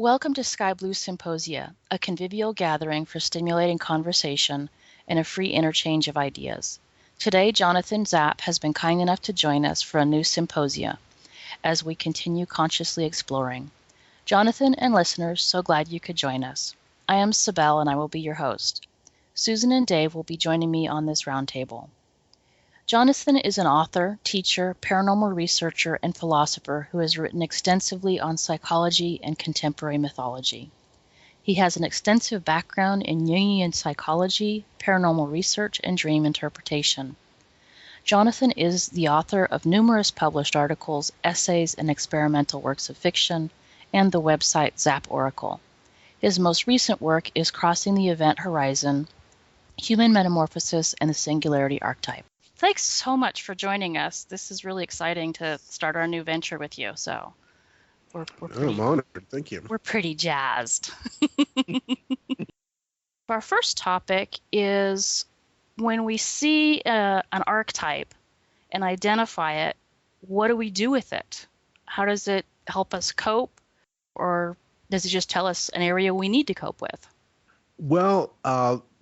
Welcome to SkyBlue Symposia, a convivial gathering for stimulating conversation and a free interchange of ideas. Today, Jonathan Zapp has been kind enough to join us for a new symposia as we continue consciously exploring. Jonathan and listeners, so glad you could join us. I am Sibel and I will be your host. Susan and Dave will be joining me on this roundtable. Jonathan is an author, teacher, paranormal researcher, and philosopher who has written extensively on psychology and contemporary mythology. He has an extensive background in Jungian psychology, paranormal research, and dream interpretation. Jonathan is the author of numerous published articles, essays, and experimental works of fiction, and the website Zapp Oracle. His most recent work is Crossing the Event Horizon, Human Metamorphosis, and the Singularity Archetype. Thanks so much for joining us. This is really exciting to start our new venture with you. So we're pretty, I'm honored. Thank you. We're pretty jazzed. Our first topic is when we see an archetype and identify it, what do we do with it? How does it help us cope? Or does it just tell us an area we need to cope with? Well,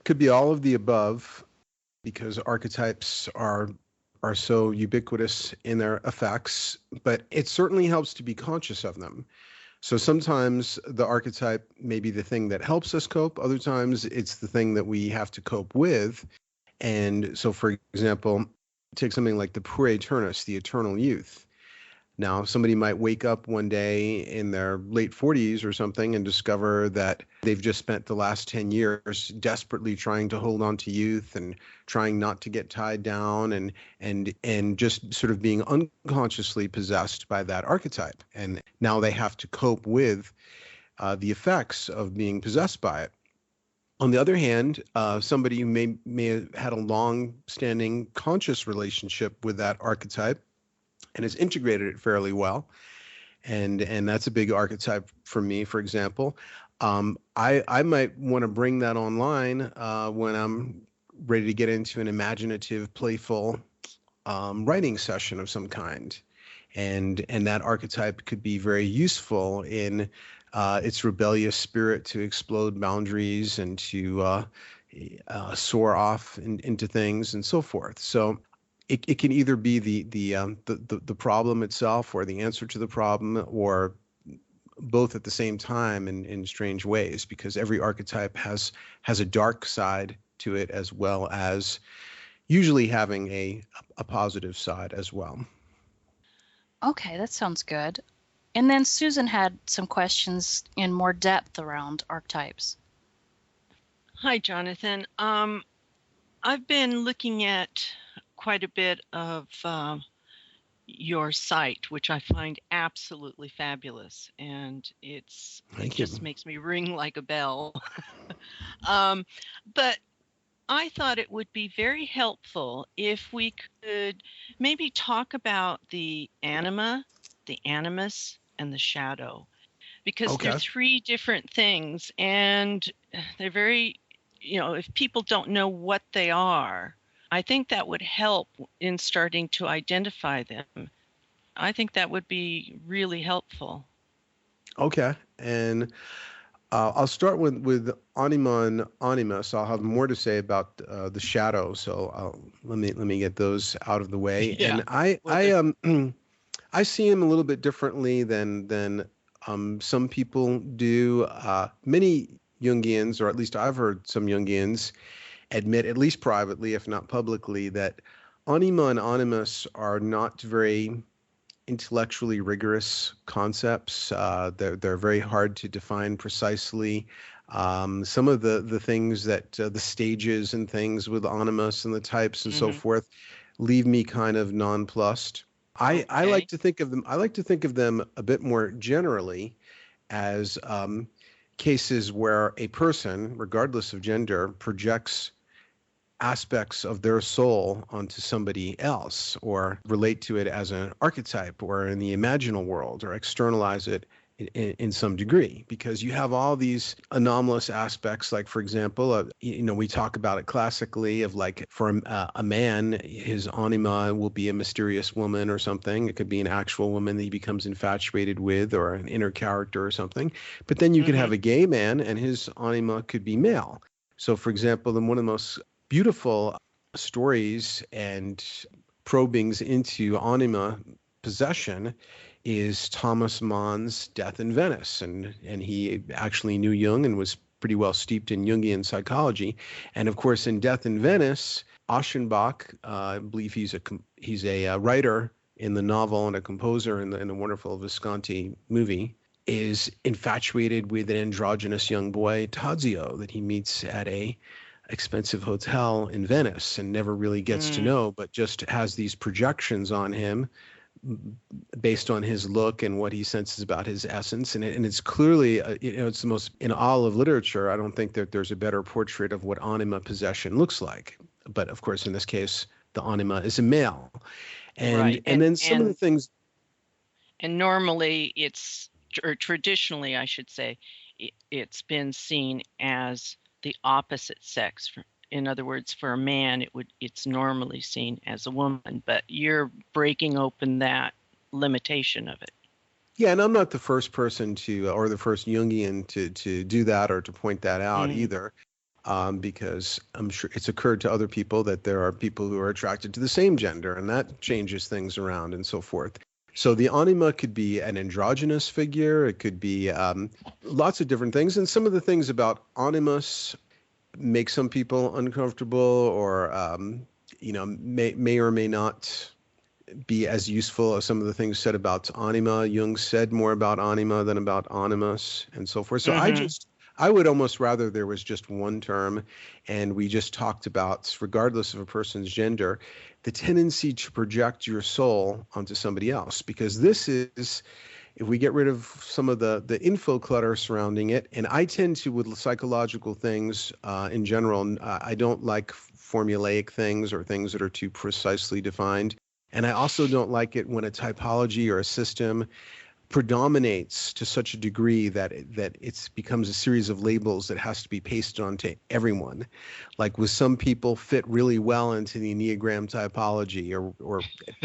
could be all of the above, because archetypes are so ubiquitous in their effects, but it certainly helps to be conscious of them. So sometimes the archetype may be the thing that helps us cope. Other times it's the thing that we have to cope with. And so, for example, take something like the Pura Eternus, the eternal youth. Now, somebody might wake up one day in their late 40s or something and discover that they've just spent the last 10 years desperately trying to hold on to youth and trying not to get tied down and just sort of being unconsciously possessed by that archetype. And now they have to cope with the effects of being possessed by it. On the other hand, somebody who may have had a long-standing conscious relationship with that archetype and has integrated it fairly well, and that's a big archetype for me, for example. I might want to bring that online when I'm ready to get into an imaginative, playful writing session of some kind, and that archetype could be very useful in its rebellious spirit to explode boundaries and to soar off into things and so forth. So it can either be the problem itself or the answer to the problem, or both at the same time in strange ways, because every archetype has a dark side to it, as well as usually having a positive side as well. Okay, that sounds good. And then Susan had some questions in more depth around archetypes. Hi, Jonathan. I've been looking at quite a bit of your site, which I find absolutely fabulous, and it just makes me ring like a bell. But I thought it would be very helpful if we could maybe talk about the anima, the animus, and the shadow, because they're three different things, and they're very, if people don't know what they are, I think that would help in starting to identify them. I think that would be really helpful. Okay, and I'll start with Anima and animus. I'll have more to say about the shadow. So let me get those out of the way. Yeah. And I see him a little bit differently than some people do. Many Jungians, or at least I've heard some Jungians admit, at least privately, if not publicly, that anima and animus are not very intellectually rigorous concepts. They're very hard to define precisely. Some of the things that the stages and things with animus and the types and so forth leave me kind of nonplussed. I like to think of them. I like to think of them a bit more generally as cases where a person, regardless of gender, projects aspects of their soul onto somebody else, or relate to it as an archetype or in the imaginal world, or externalize it in some degree, because you have all these anomalous aspects. Like, for example, we talk about it classically of like for a man, his anima will be a mysterious woman or something. It could be an actual woman that he becomes infatuated with, or an inner character or something. But then you could have a gay man and his anima could be male. So, for example, then one of the most beautiful stories and probings into anima possession is Thomas Mann's Death in Venice. And he actually knew Jung and was pretty well steeped in Jungian psychology. And of course, in Death in Venice, Aschenbach, I believe he's a writer in the novel and a composer in the wonderful Visconti movie, is infatuated with an androgynous young boy, Tadzio, that he meets at a expensive hotel in Venice and never really gets to know, but just has these projections on him based on his look and what he senses about his essence. And it's clearly, it's the most, in all of literature, I don't think that there's a better portrait of what anima possession looks like. But of course, in this case, the anima is a male. And, right. and then some of the things. And normally or traditionally, I should say, it's been seen as the opposite sex. In other words, for a man, it's normally seen as a woman, but you're breaking open that limitation of it. Yeah, and I'm not the first person or the first Jungian to do that or to point that out either, because I'm sure it's occurred to other people that there are people who are attracted to the same gender, and that changes things around and so forth. So the anima could be an androgynous figure. It could be lots of different things. And some of the things about animus make some people uncomfortable, or may or may not be as useful as some of the things said about anima. Jung said more about anima than about animus and so forth. So I would almost rather there was just one term and we just talked about, regardless of a person's gender, the tendency to project your soul onto somebody else, because this is, if we get rid of some of the info clutter surrounding it, and I tend to, with psychological things in general, I don't like formulaic things or things that are too precisely defined. And I also don't like it when a typology or a system predominates to such a degree that it becomes a series of labels that has to be pasted onto everyone. Like with some people fit really well into the Enneagram typology, or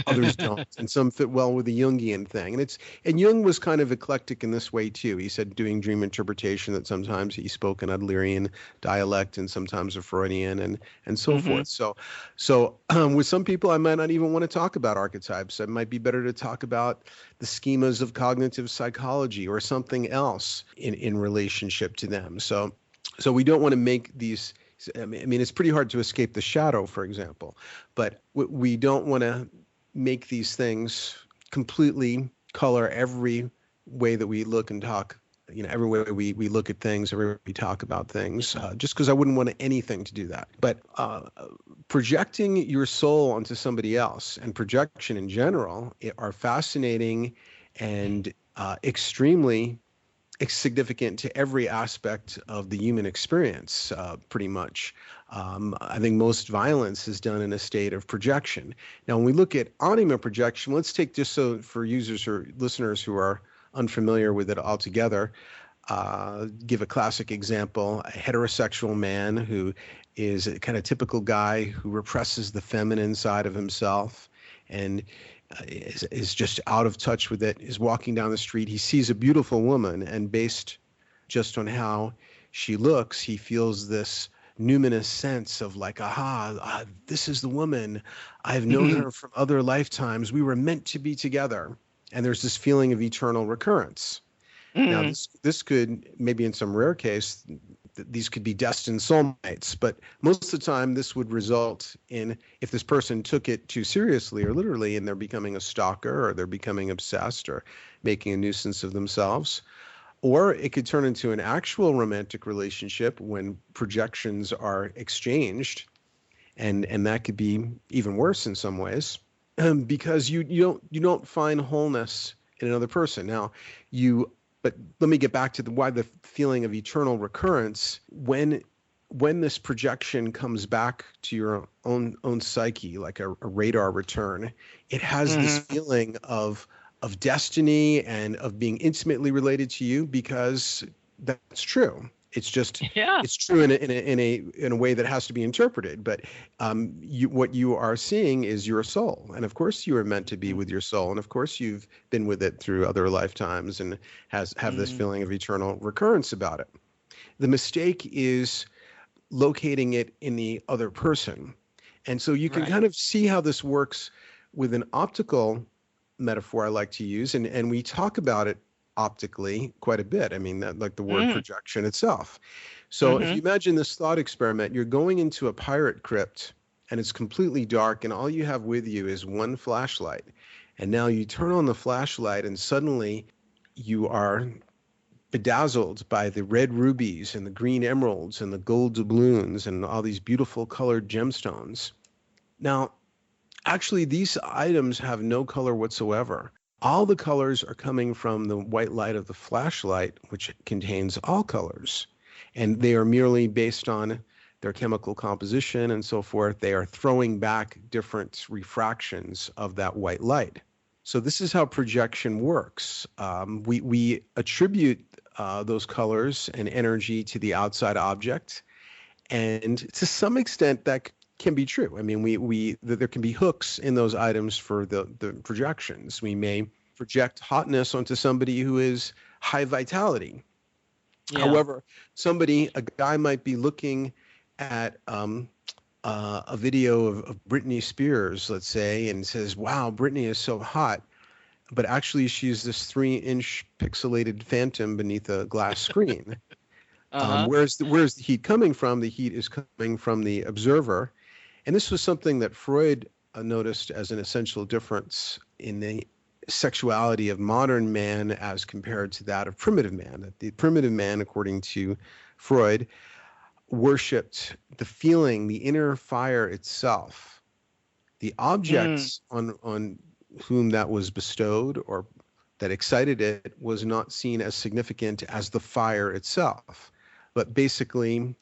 others don't, and some fit well with the Jungian thing. And Jung was kind of eclectic in this way too. He said doing dream interpretation that sometimes he spoke an Adlerian dialect and sometimes a Freudian and so forth. So with some people, I might not even want to talk about archetypes. It might be better to talk about the schemas of cognitive psychology or something else in relationship to them. So we don't want to make these, I mean, it's pretty hard to escape the shadow, for example, but we don't want to make these things completely color every way that we look and talk, every way we look at things, every way we talk about things, just because I wouldn't want anything to do that. But projecting your soul onto somebody else and projection in general are fascinating and extremely significant to every aspect of the human experience, pretty much. I think most violence is done in a state of projection. Now, when we look at anima projection, let's take, just so for users or listeners who are unfamiliar with it altogether, give a classic example: a heterosexual man who is a kind of typical guy who represses the feminine side of himself and is just out of touch with it, is walking down the street. He sees a beautiful woman, and based just on how she looks, he feels this numinous sense of like, aha, this is the woman. I've known her from other lifetimes. We were meant to be together. And there's this feeling of eternal recurrence. Now, this could, maybe in some rare case, these could be destined soulmates, but most of the time this would result in, if this person took it too seriously or literally, and they're becoming a stalker, or they're becoming obsessed, or making a nuisance of themselves. Or it could turn into an actual romantic relationship when projections are exchanged, and that could be even worse in some ways, because you don't find wholeness in another person. Now, but let me get back to why the feeling of eternal recurrence, when this projection comes back to your own psyche, like a radar return, it has this feeling of of destiny and of being intimately related to you, because that's true. It's just it's true in a way that has to be interpreted. But what you are seeing is your soul, and of course you are meant to be with your soul, and of course you've been with it through other lifetimes and have this feeling of eternal recurrence about it. The mistake is locating it in the other person, and so you can kind of see how this works with an optical metaphor I like to use, and we talk about it optically quite a bit. I mean, that, like the word projection itself. So if you imagine this thought experiment, you're going into a pirate crypt and it's completely dark and all you have with you is one flashlight. And now you turn on the flashlight and suddenly you are bedazzled by the red rubies and the green emeralds and the gold doubloons and all these beautiful colored gemstones. Now, actually, these items have no color whatsoever. All the colors are coming from the white light of the flashlight, which contains all colors. And they are merely based on their chemical composition and so forth. They are throwing back different refractions of that white light. So this is how projection works. We attribute those colors and energy to the outside object. And to some extent, that can be true. I mean, there can be hooks in those items for the projections. We may project hotness onto somebody who is high vitality. Yeah. However, a guy might be looking at a video of Britney Spears, let's say, and says, wow, Britney is so hot. But actually, she's this 3-inch pixelated phantom beneath a glass screen. Where's the heat coming from? The heat is coming from the observer. And this was something that Freud noticed as an essential difference in the sexuality of modern man as compared to that of primitive man. That the primitive man, according to Freud, worshipped the feeling, the inner fire itself. The objects on whom that was bestowed or that excited it was not seen as significant as the fire itself. But basically,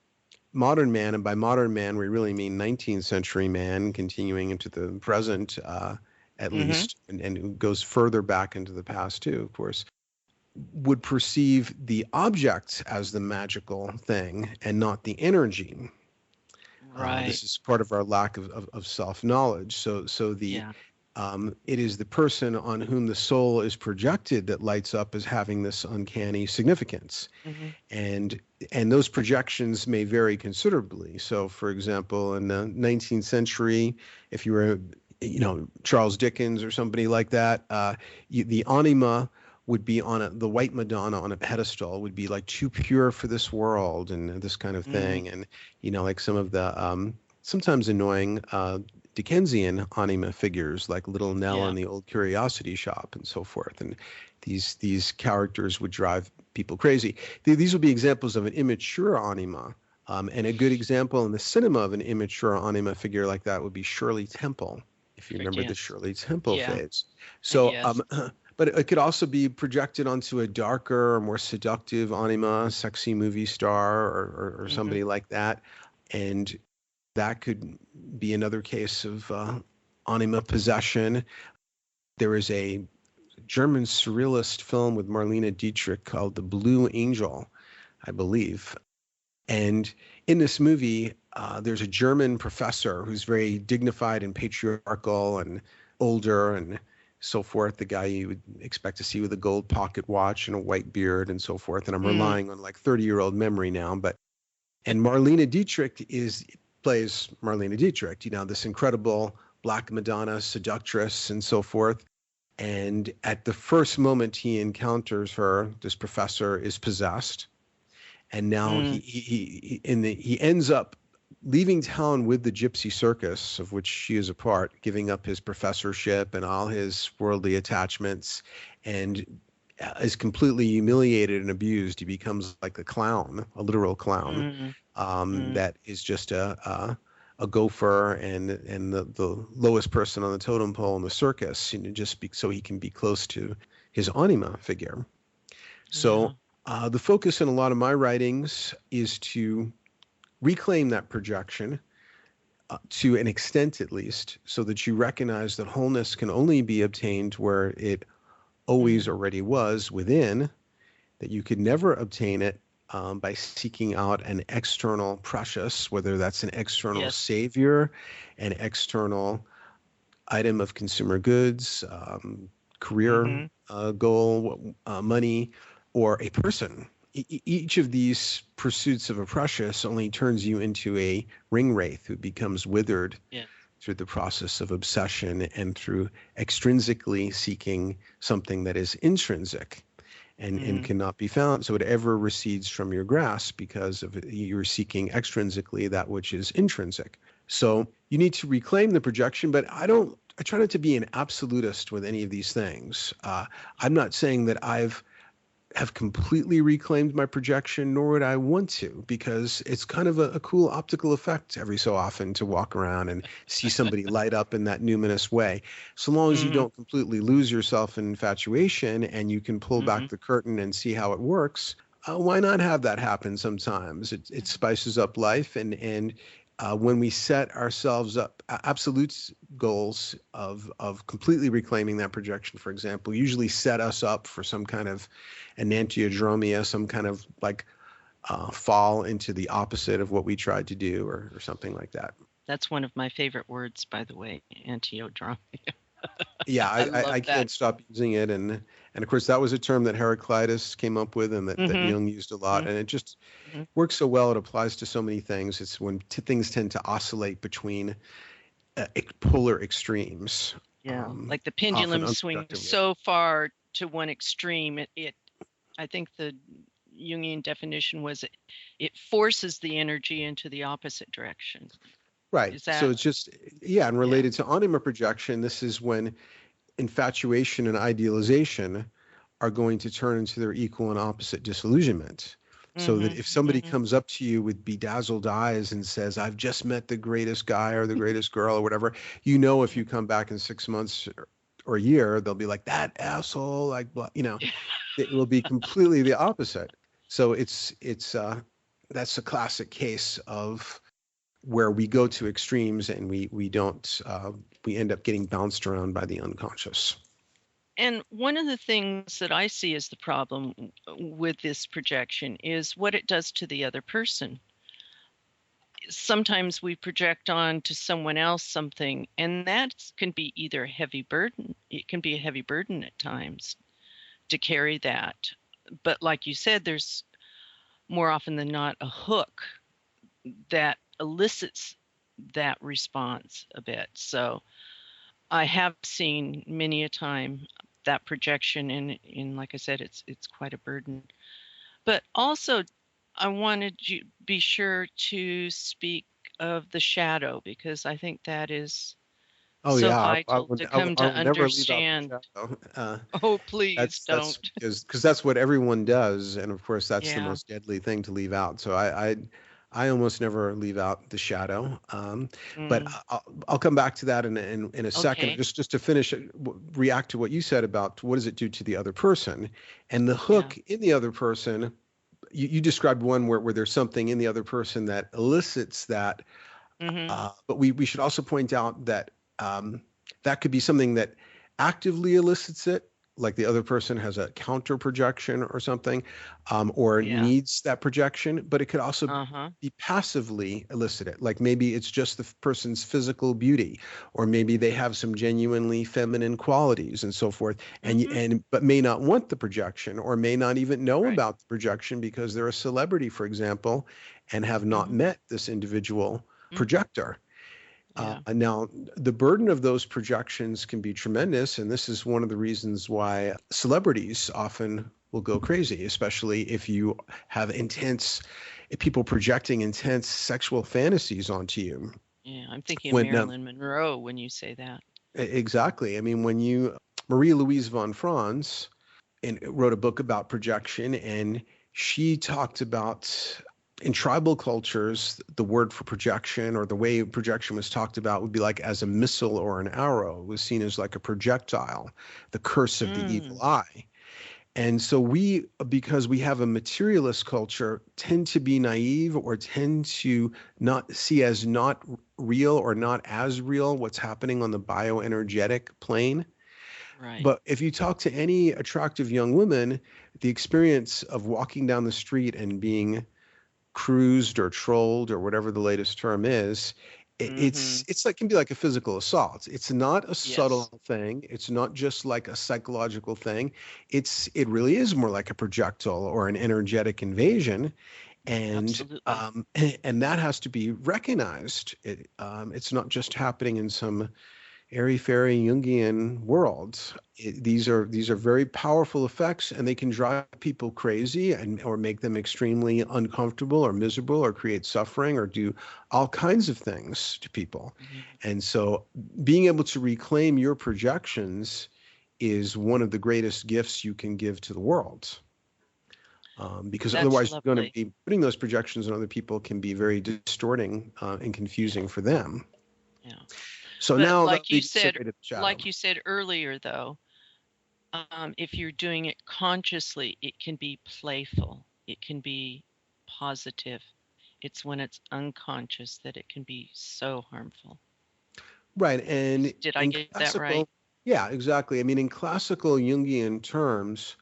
modern man, and by modern man we really mean 19th century man continuing into the present at least, and goes further back into the past too, of course, would perceive the object as the magical thing and not the energy. This is part of our lack of self-knowledge. So it is the person on whom the soul is projected that lights up as having this uncanny significance. And those projections may vary considerably. So, for example, in the 19th century, if you were, Charles Dickens or somebody like that, the Anima would be on the white Madonna on a pedestal, would be like too pure for this world and this kind of thing. And, like some of the sometimes annoying Dickensian anima figures like Little Nell in the Old Curiosity Shop and so forth. And these characters would drive people crazy. These would be examples of an immature anima. And a good example in the cinema of an immature anima figure like that would be Shirley Temple, if you remember the Shirley Temple phase. So, but it could also be projected onto a darker or more seductive anima, sexy movie star or somebody like that. And that could be another case of anima possession. There is a German surrealist film with Marlene Dietrich called The Blue Angel, I believe. And in this movie, there's a German professor who's very dignified and patriarchal and older and so forth, the guy you would expect to see with a gold pocket watch and a white beard and so forth. And I'm relying on like 30-year-old memory now. And Marlene Dietrich plays Marlene Dietrich, this incredible Black Madonna seductress and so forth. And at the first moment he encounters her, this professor is possessed. And now he ends up leaving town with the gypsy circus, of which she is a part, giving up his professorship and all his worldly attachments, and is completely humiliated and abused. He becomes like a clown, a literal clown, that is just a gopher and the lowest person on the totem pole in the circus, so he can be close to his anima figure. So the focus in a lot of my writings is to reclaim that projection to an extent at least, so that you recognize that wholeness can only be obtained where it always already was within, that you could never obtain it by seeking out an external precious, whether that's an external savior, an external item of consumer goods, career goal, money, or a person. Each of these pursuits of a precious only turns you into a ring wraith who becomes withered through the process of obsession and through extrinsically seeking something that is intrinsic and cannot be found. So it ever recedes from your grasp because of you're seeking extrinsically that which is intrinsic. So you need to reclaim the projection, but I try not to be an absolutist with any of these things. I'm not saying that have completely reclaimed my projection, nor would I want to, because it's kind of a cool optical effect every so often to walk around and see somebody light up in that numinous way. So long as you don't completely lose yourself in infatuation and you can pull back the curtain and see how it works, why not have that happen sometimes? It spices up life, and when we set ourselves up absolute goals of completely reclaiming that projection, for example, usually set us up for some kind of enantiodromia, some kind of like fall into the opposite of what we tried to do, or something like that. That's one of my favorite words, by the way, enantiodromia. Yeah, I can't stop using it, and of course that was a term that Heraclitus came up with, and that Jung used a lot, and it just works so well. It applies to so many things. It's when things tend to oscillate between polar extremes. Yeah, like the pendulum swings so far to one extreme, I think the Jungian definition was it forces the energy into the opposite direction. Right. So it's just, and related to anima projection, this is when infatuation and idealization are going to turn into their equal and opposite disillusionment. So that if somebody comes up to you with bedazzled eyes and says, I've just met the greatest guy or the greatest girl or whatever, if you come back in 6 months or a year, they'll be like, that asshole, like, it will be completely the opposite. So that's a classic case of where we go to extremes and we end up getting bounced around by the unconscious. And one of the things that I see as the problem with this projection is what it does to the other person. Sometimes we project on to someone else something, and that can be either a heavy burden. It can be a heavy burden at times to carry that. But like you said, there's more often than not a hook that elicits that response a bit. So I have seen many a time that projection, and like I said, it's quite a burden. But also, I wanted you be sure to speak of the shadow, because I think that is vital to come to understand. Oh, please don't. Because that's what everyone does, and of course that's the most deadly thing to leave out. So I almost never leave out the shadow, but I'll come back to that in a second. Just to finish, react to what you said about what does it do to the other person, and the hook in the other person. You described one where there's something in the other person that elicits that, but we should also point out that that could be something that actively elicits it, like the other person has a counter projection or something, or needs that projection, but it could also be passively elicited. Like maybe it's just the person's physical beauty, or maybe they have some genuinely feminine qualities and so forth, but may not want the projection, or may not even know about the projection because they're a celebrity, for example, and have not met this individual projector. Now, the burden of those projections can be tremendous, and this is one of the reasons why celebrities often will go crazy, especially if you have people projecting intense sexual fantasies onto you. Yeah, I'm thinking of Marilyn Monroe when you say that. Exactly. I mean, Marie Louise von Franz wrote a book about projection, and she talked about, in tribal cultures, the word for projection, or the way projection was talked about, would be like as a missile or an arrow. It was seen as like a projectile, the curse of the evil eye. And so because we have a materialist culture, tend to be naive, or tend to not see as not real or not as real what's happening on the bioenergetic plane. Right. But if you talk to any attractive young women, the experience of walking down the street and being cruised or trolled or whatever the latest term is, Mm-hmm. it's like can be like a physical assault. It's not a Yes. subtle thing. It's not just like a psychological thing. It really is more like a projectile or an energetic invasion, and Absolutely. and that has to be recognized. It's not just happening in some airy-fairy Jungian worlds. These are very powerful effects, and they can drive people crazy and or make them extremely uncomfortable or miserable or create suffering or do all kinds of things to people. Mhm. And so being able to reclaim your projections is one of the greatest gifts you can give to the world. Because That's otherwise you're going to lovely. be putting those projections on other people can be very distorting and Yeah. confusing for them. Yeah. So But now that leads us segue to the shadow. like you said earlier, though, if you're doing it consciously, it can be playful. It can be positive. It's when it's unconscious that it can be so harmful. Right. And Did I in get that right? classical, yeah, exactly. I mean, in classical Jungian terms,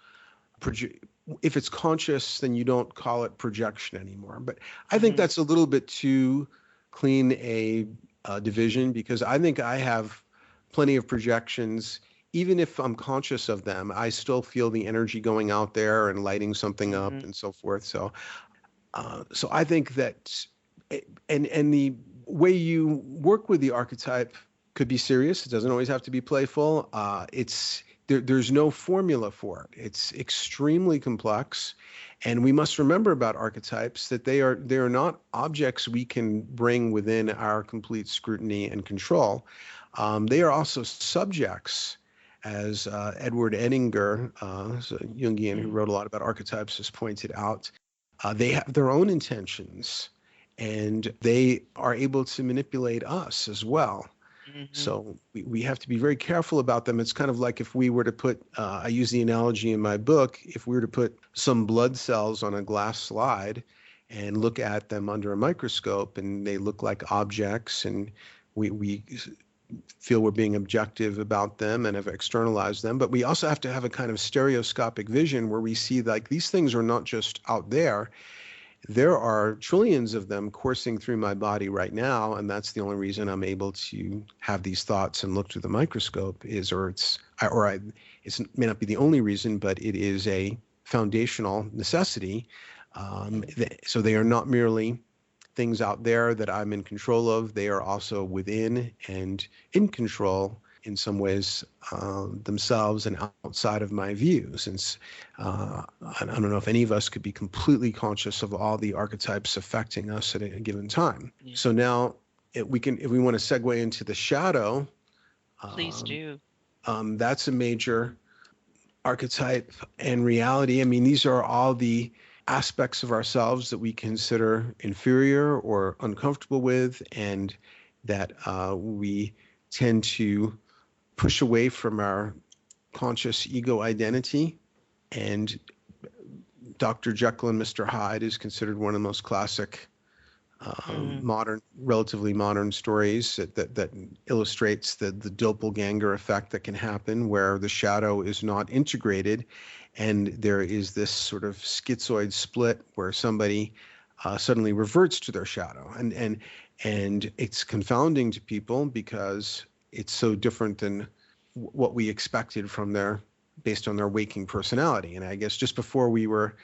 if it's conscious, then you don't call it projection anymore. But I think Mm-hmm. that's a little bit too clean a division, because I think I have plenty of projections. Even if I'm conscious of them, I still feel the energy going out there and lighting something Mm-hmm. up and so forth. So I think that, and the way you work with the archetype could be serious. It doesn't always have to be playful. There's no formula for it. It's extremely complex, and we must remember about archetypes that they are not objects we can bring within our complete scrutiny and control. They are also subjects, as Edward Edinger, a Jungian who Mm-hmm. wrote a lot about archetypes, has pointed out. They have their own intentions, and they are able to manipulate us as well. Mm-hmm. So we have to be very careful about them. It's kind of like if we were to put, I use the analogy in my book, if we were to put some blood cells on a glass slide and look at them under a microscope, and they look like objects, and we feel we're being objective about them and have externalized them. But we also have to have a kind of stereoscopic vision where we see like these things are not just out there. There are trillions of them coursing through my body right now, and that's the only reason I'm able to have these thoughts and look through the microscope. It may not be the only reason, but it is a foundational necessity. So they are not merely things out there that I'm in control of. They are also within and in control in some ways themselves and outside of my views. And I don't know if any of us could be completely conscious of all the archetypes affecting us at a given time. Yeah. So now if we want to segue into the shadow, Please do. that's a major archetype and reality. I mean, these are all the aspects of ourselves that we consider inferior or uncomfortable with, and that we tend to push away from our conscious ego identity. And Dr. Jekyll and Mr. Hyde is considered one of the most classic relatively modern stories that illustrates the doppelganger effect that can happen, where the shadow is not integrated, and there is this sort of schizoid split where somebody suddenly reverts to their shadow, and it's confounding to people because it's so different than what we expected from based on their waking personality. And I guess just before we were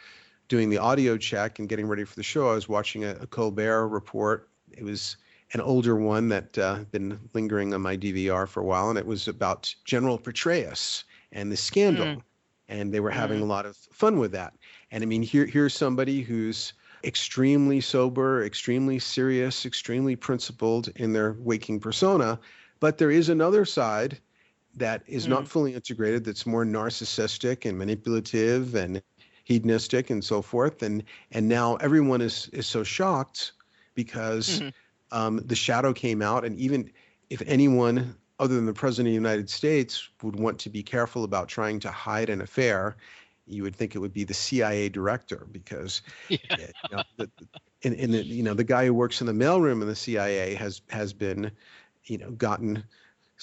doing the audio check and getting ready for the show, I was watching a Colbert report. It was an older one that been lingering on my DVR for a while, and it was about General Petraeus and the scandal. And they were having a lot of fun with that. And I mean, here's somebody who's extremely sober, extremely serious, extremely principled in their waking persona, but there is another side that is not fully integrated, that's more narcissistic and manipulative and hedonistic and so forth. And now everyone is so shocked because the shadow came out. And even if anyone other than the President of the United States would want to be careful about trying to hide an affair, you would think it would be the CIA director, because the guy who works in the mailroom in the CIA has been gotten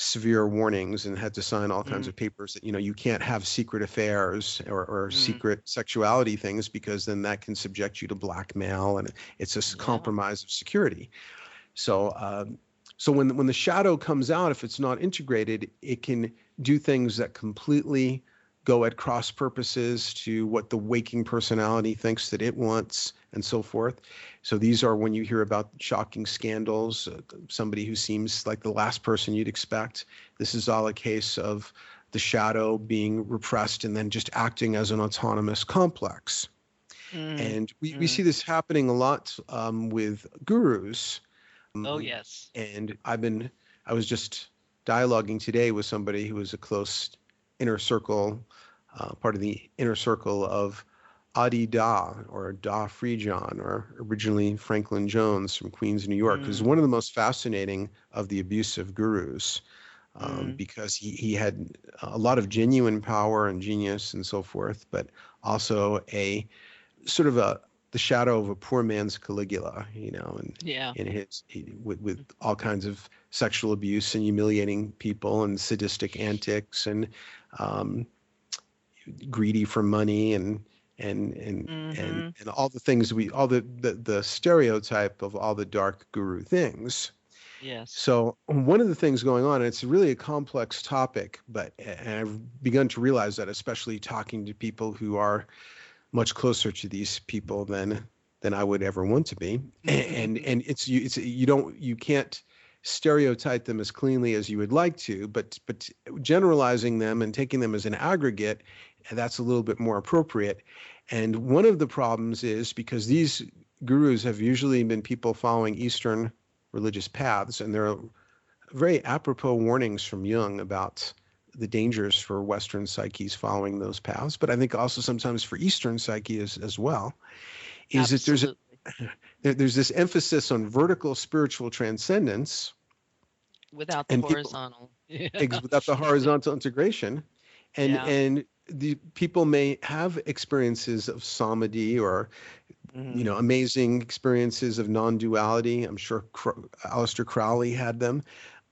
severe warnings and had to sign all kinds of papers that, you can't have secret affairs or secret sexuality things, because then that can subject you to blackmail, and it's a compromise of security. So so when the shadow comes out, if it's not integrated, it can do things that completely go at cross purposes to what the waking personality thinks that it wants, and so forth. So these are when you hear about shocking scandals, somebody who seems like the last person you'd expect. This is all a case of the shadow being repressed and then just acting as an autonomous complex. And we see this happening a lot with gurus. Oh, yes. And I was just dialoguing today with somebody who was a close inner circle, part of the inner circle of Adi Da, or Da Friedjan, or originally Franklin Jones from Queens, New York, who's one of the most fascinating of the abusive gurus, because he had a lot of genuine power and genius and so forth, but also a sort of the shadow of a poor man's Caligula, and with all kinds of sexual abuse and humiliating people and sadistic antics and greedy for money and all the things all the stereotype of all the dark guru things. Yes. So one of the things going on, and it's really a complex topic, and I've begun to realize that, especially talking to people who are much closer to these people than I would ever want to be, and you can't stereotype them as cleanly as you would like to, but generalizing them and taking them as an aggregate, that's a little bit more appropriate. And one of the problems is because these gurus have usually been people following Eastern religious paths, and there are very apropos warnings from Jung about the dangers for Western psyches following those paths, but I think also sometimes for Eastern psyche as well, is Absolutely. that there's this emphasis on vertical spiritual transcendence without the horizontal. Without the horizontal integration. And the people may have experiences of samadhi or amazing experiences of non-duality. I'm sure Aleister Crowley had them.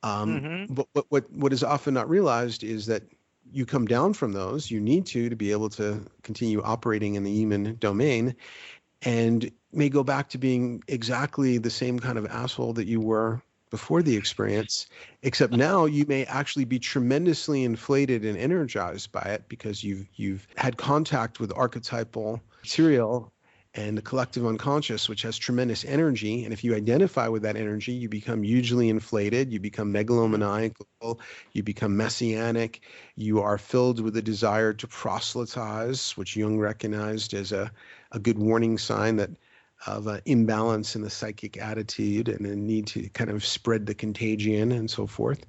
But what is often not realized is that you come down from those, you need to be able to continue operating in the human domain, and may go back to being exactly the same kind of asshole that you were before the experience, except now you may actually be tremendously inflated and energized by it because you've had contact with archetypal material and the collective unconscious, which has tremendous energy. And if you identify with that energy, you become hugely inflated, you become megalomaniacal, you become messianic, you are filled with a desire to proselytize, which Jung recognized as a good warning sign of an imbalance in the psychic attitude and a need to kind of spread the contagion and so forth.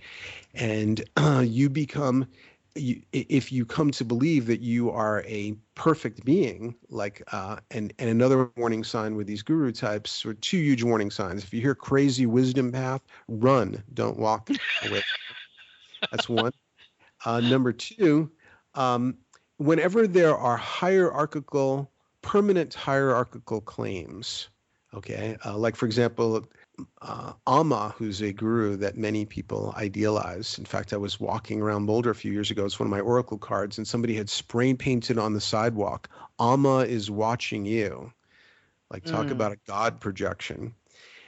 And you become, if you come to believe that you are a perfect being, like, and another warning sign with these guru types, or two huge warning signs. If you hear crazy wisdom path, run, don't walk away. That's one. Number two, whenever there are permanent hierarchical claims, okay, like for example, Amma, who's a guru that many people idealize. In fact, I was walking around Boulder a few years ago. It's one of my oracle cards, and somebody had spray painted on the sidewalk, "Amma is watching you." Like, talk about a God projection.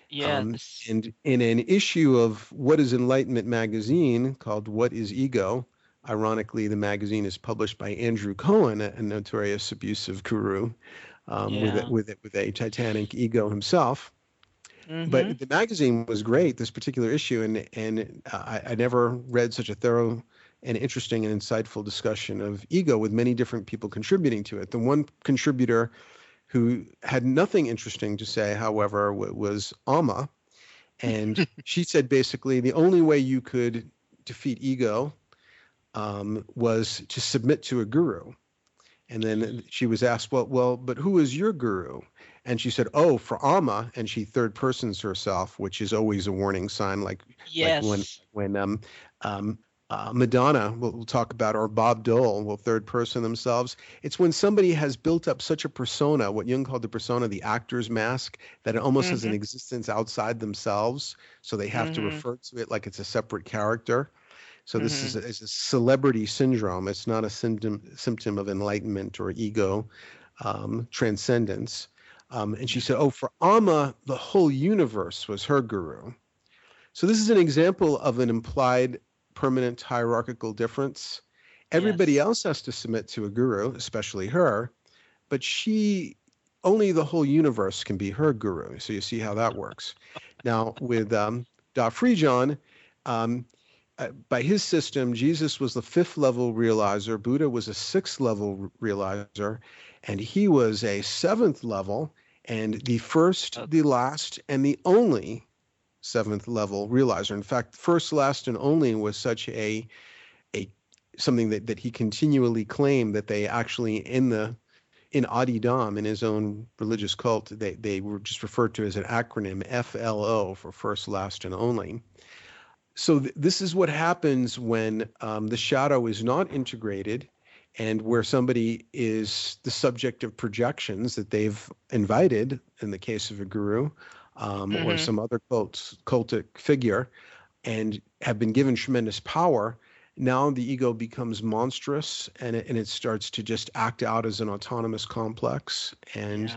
Yes. And in an issue of What is Enlightenment magazine called What is Ego? Ironically, the magazine is published by Andrew Cohen, a notorious abusive guru, with a titanic ego himself. But the magazine was great, this particular issue, and I never read such a thorough and interesting and insightful discussion of ego with many different people contributing to it. The one contributor who had nothing interesting to say, however, was Amma, and she said basically the only way you could defeat ego was to submit to a guru. And then she was asked, well, but who is your guru? And she said, oh, for Amma, and she third persons herself, which is always a warning sign. Like when Madonna, we'll talk about, or Bob Dole, will third person themselves. It's when somebody has built up such a persona, what Jung called the persona, the actor's mask, that it almost has an existence outside themselves. So they have to refer to it like it's a separate character. So this is a celebrity syndrome. It's not a symptom of enlightenment or ego transcendence. And she said, oh, for Amma, the whole universe was her guru. So this is an example of an implied permanent hierarchical difference. Everybody else has to submit to a guru, especially her, but only the whole universe can be her guru. So you see how that works. Now with Da Frijon, by his system, Jesus was the 5th level realizer, Buddha was a 6th level realizer, and he was a 7th level, and the first, the last, and the only 7th level realizer. In fact, first, last, and only was such a something that he continually claimed, that they actually in Adidam, in his own religious cult, they were just referred to as an acronym, FLO, for first, last, and only. So this is what happens when the shadow is not integrated, and where somebody is the subject of projections that they've invited, in the case of a guru, or some other cultic figure, and have been given tremendous power. Now the ego becomes monstrous, and it starts to just act out as an autonomous complex, and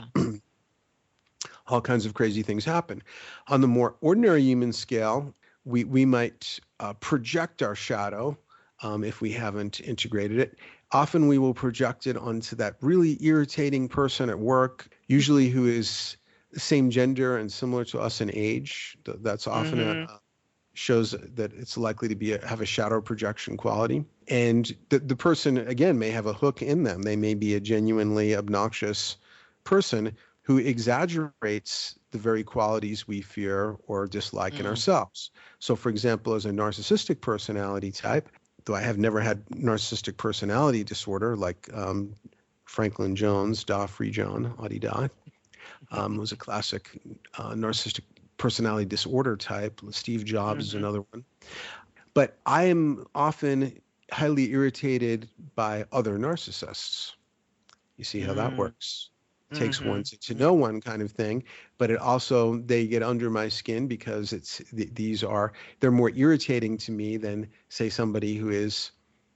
all kinds of crazy things happen. On the more ordinary human scale, we might project our shadow if we haven't integrated it. Often we will project it onto that really irritating person at work, usually who is the same gender and similar to us in age. That's often shows that it's likely to have a shadow projection quality. And the person, again, may have a hook in them. They may be a genuinely obnoxious person who exaggerates the very qualities we fear or dislike in ourselves. So, for example, as a narcissistic personality type, though I have never had narcissistic personality disorder like Franklin Jones, Da Frijon, Adida, was a classic narcissistic personality disorder type. Steve Jobs is another one. But I am often highly irritated by other narcissists. You see how that works? It takes one to know one kind of thing, but it also, they get under my skin because they're more irritating to me than, say, somebody who is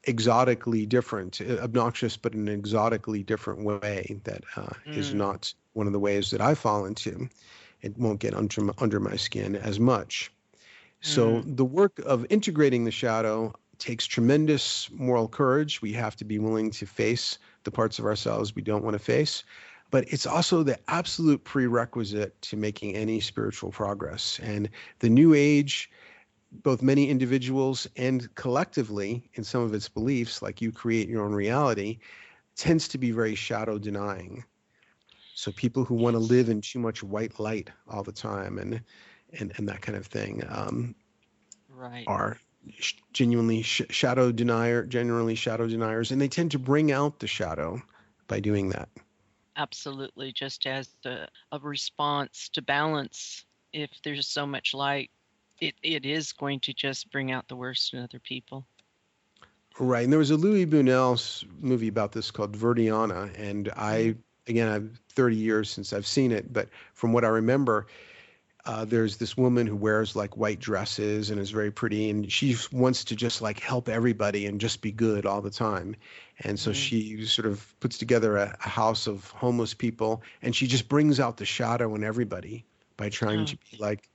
exotically different, obnoxious, but in an exotically different way that is not one of the ways that I fall into. It won't get under my skin as much. So the work of integrating the shadow takes tremendous moral courage. We have to be willing to face the parts of ourselves we don't want to face. But it's also the absolute prerequisite to making any spiritual progress. And the New Age, both many individuals and collectively in some of its beliefs, like you create your own reality, tends to be very shadow denying. So people who want to live in too much white light all the time and that kind of thing are genuinely shadow deniers, and they tend to bring out the shadow by doing that. Absolutely, just as a response to balance. If there's so much light, it is going to just bring out the worst in other people. Right, and there was a Louis Buñuel movie about this called Verdiana, and I've 30 years since I've seen it, but from what I remember, there's this woman who wears like white dresses and is very pretty, and she wants to just like help everybody and just be good all the time. And so she sort of puts together a house of homeless people, and she just brings out the shadow in everybody by trying to be like,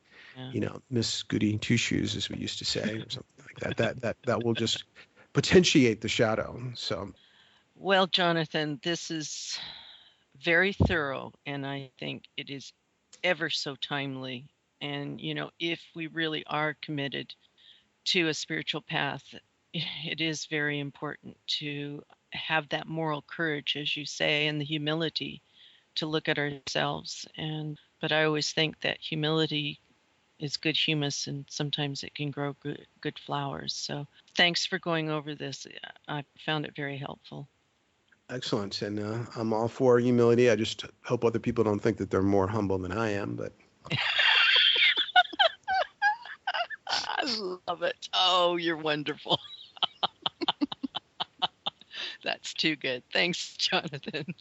Miss Goody Two Shoes, as we used to say, or something like that. That will just potentiate the shadow. So, well, Jonathan, this is very thorough, and I think it is ever so timely. And if we really are committed to a spiritual path, it is very important to have that moral courage, as you say, and the humility to look at ourselves. But I always think that humility is good humus, and sometimes it can grow good flowers. So thanks for going over this. I found it very helpful. Excellent. And I'm all for humility. I just hope other people don't think that they're more humble than I am. But I love it. Oh, you're wonderful. That's too good. Thanks, Jonathan.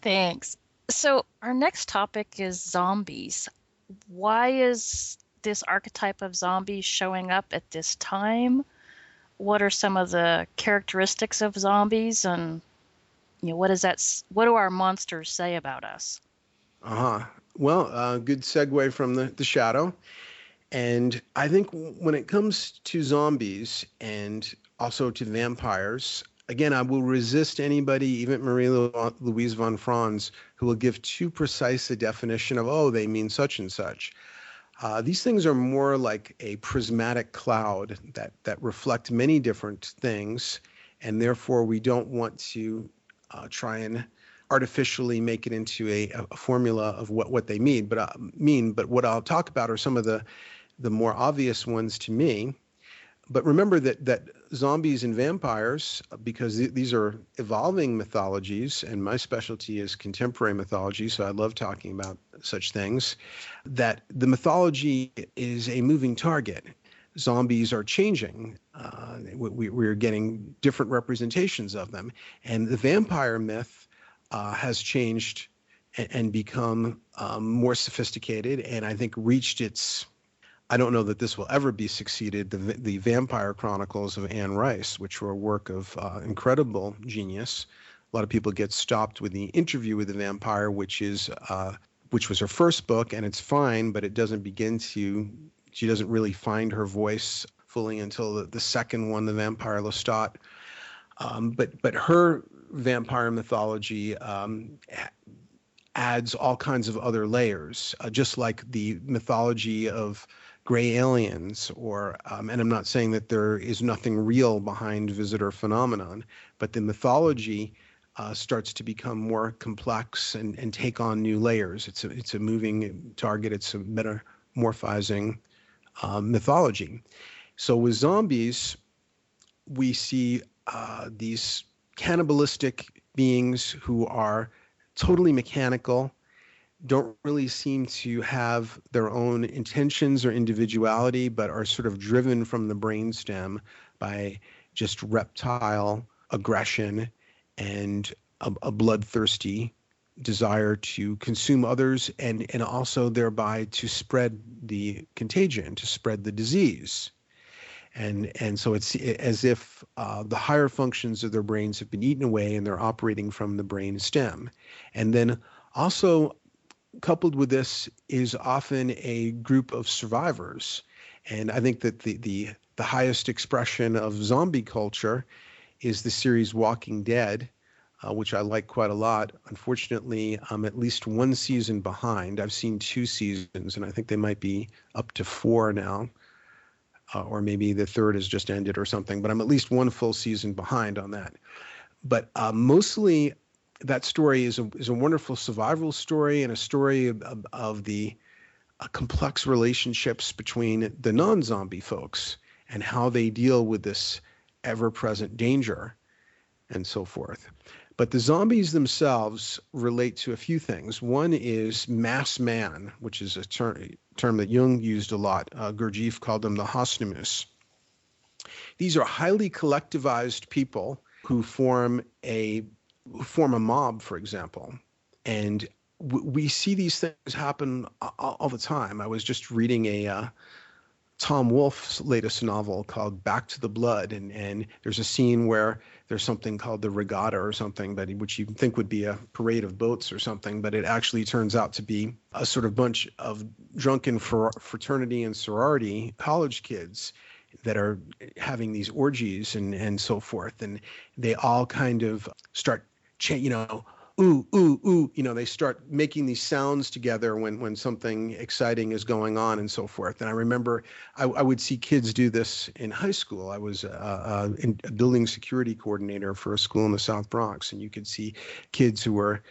Thanks. So our next topic is zombies. Why is this archetype of zombies showing up at this time? What are some of the characteristics of zombies, and what do our monsters say about us? Well, good segue from the shadow. And I think when it comes to zombies and also to vampires, again, I will resist anybody, even Marie-Louise von Franz, who will give too precise a definition of, oh, they mean such and such. These things are more like a prismatic cloud that reflect many different things, and therefore we don't want to try and artificially make it into a formula of what they mean. But what I'll talk about are some of the more obvious ones to me. But remember that zombies and vampires, because these are evolving mythologies, and my specialty is contemporary mythology, so I love talking about such things, that the mythology is a moving target. Zombies are changing. We're getting different representations of them. And the vampire myth has changed and become more sophisticated, and I think reached its... I don't know that this will ever be succeeded. The Vampire Chronicles of Anne Rice, which were a work of incredible genius. A lot of people get stopped with the Interview with the Vampire, which was her first book, and it's fine, but it doesn't she doesn't really find her voice fully until the second one, The Vampire Lestat. But her vampire mythology adds all kinds of other layers, just like the mythology of gray aliens, and I'm not saying that there is nothing real behind visitor phenomenon, but the mythology starts to become more complex and take on new layers. It's a moving target. It's a metamorphizing mythology. So with zombies, we see these cannibalistic beings who are totally mechanical, don't really seem to have their own intentions or individuality, but are sort of driven from the brainstem by just reptile aggression and a bloodthirsty desire to consume others, and also thereby to spread the contagion, to spread the disease. And so it's as if the higher functions of their brains have been eaten away and they're operating from the brain stem. And then also coupled with this is often a group of survivors. And I think that the highest expression of zombie culture is the series Walking Dead, which I like quite a lot. Unfortunately, I'm at least one season behind. I've seen 2 seasons, and I think they might be up to 4 now. Or maybe the third has just ended or something, but I'm at least 1 full season behind on that. But mostly that story is a wonderful survival story, and a story of the complex relationships between the non-zombie folks and how they deal with this ever-present danger and so forth. But the zombies themselves relate to a few things. One is mass man, which is a term that Jung used a lot. Gurdjieff called them the animus. These are highly collectivized people who form a mob, for example. And we see these things happen all the time. I was just reading Tom Wolfe's latest novel called Back to the Blood, and there's a scene where there's something called the regatta or something, which you think would be a parade of boats or something, but it actually turns out to be a sort of bunch of drunken fraternity and sorority college kids that are having these orgies and so forth, and they all kind of start, ooh, ooh, ooh, they start making these sounds together when something exciting is going on and so forth. And I remember I would see kids do this in high school. I was a building security coordinator for a school in the South Bronx, and you could see kids who were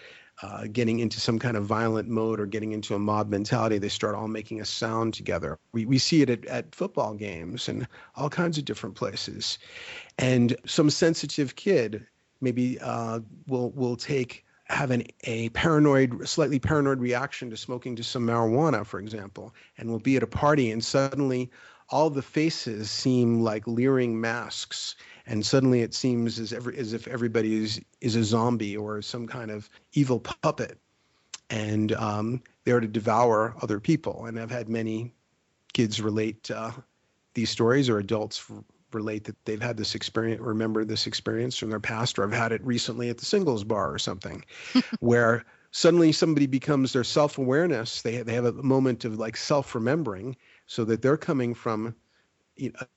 getting into some kind of violent mode or getting into a mob mentality. They start all making a sound together. We see it at football games and all kinds of different places. And some sensitive kid maybe will have a slightly paranoid reaction to smoking just some marijuana, for example, and will be at a party, and suddenly all the faces seem like leering masks, and suddenly it seems as if everybody is a zombie or some kind of evil puppet, and they're to devour other people. And I've had many kids relate these stories, or adults relate that they've had this experience, remember this experience from their past, or I've had it recently at the singles bar or something, where suddenly somebody becomes their self-awareness. They have a moment of like self-remembering, so that they're coming from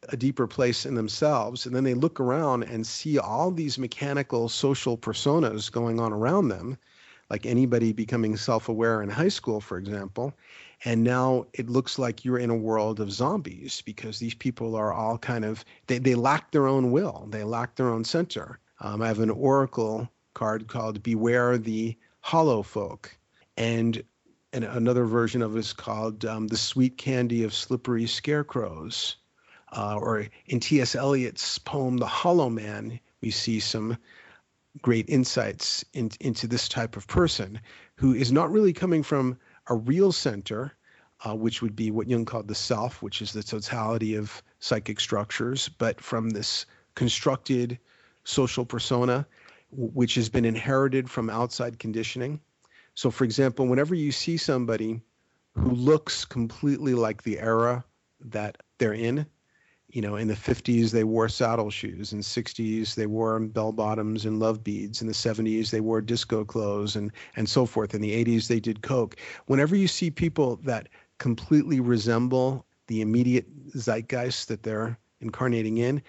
a deeper place in themselves, and then they look around and see all these mechanical social personas going on around them, like anybody becoming self-aware in high school, for example. And now it looks like you're in a world of zombies, because these people are all kind of, they lack their own will. They lack their own center. I have an oracle card called Beware the Hollow Folk. And another version of it is called The Sweet Candy of Slippery Scarecrows. Or in T.S. Eliot's poem, The Hollow Man, we see some great insights into this type of person who is not really coming from a real center, which would be what Jung called the self, which is the totality of psychic structures, but from this constructed social persona, which has been inherited from outside conditioning. So, for example, whenever you see somebody who looks completely like the era that they're in the 50s, they wore saddle shoes. In the 60s, they wore bell bottoms and love beads. In the 70s, they wore disco clothes and so forth. In the 80s, they did coke. Whenever you see people that completely resemble the immediate zeitgeist that they're incarnating in,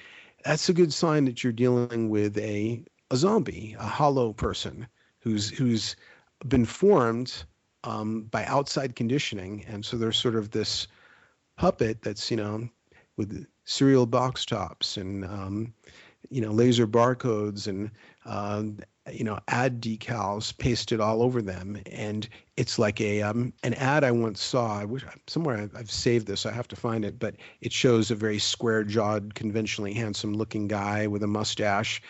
that's a good sign that you're dealing with a zombie, a hollow person who's been formed by outside conditioning. And so there's sort of this puppet that's, with cereal box tops and, laser barcodes and, ad decals pasted all over them. And it's like an ad I once saw. I wish somewhere I've saved this. I have to find it, but it shows a very square-jawed, conventionally handsome-looking guy with a mustache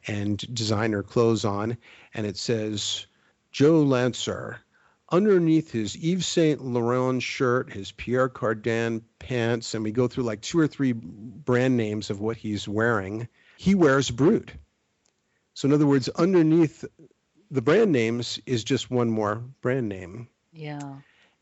and designer clothes on. And it says, Joe Lancer. Underneath his Yves Saint Laurent shirt, his Pierre Cardin pants, and we go through like 2 or 3 brand names of what he's wearing, he wears Brut. So in other words, underneath the brand names is just one more brand name. Yeah.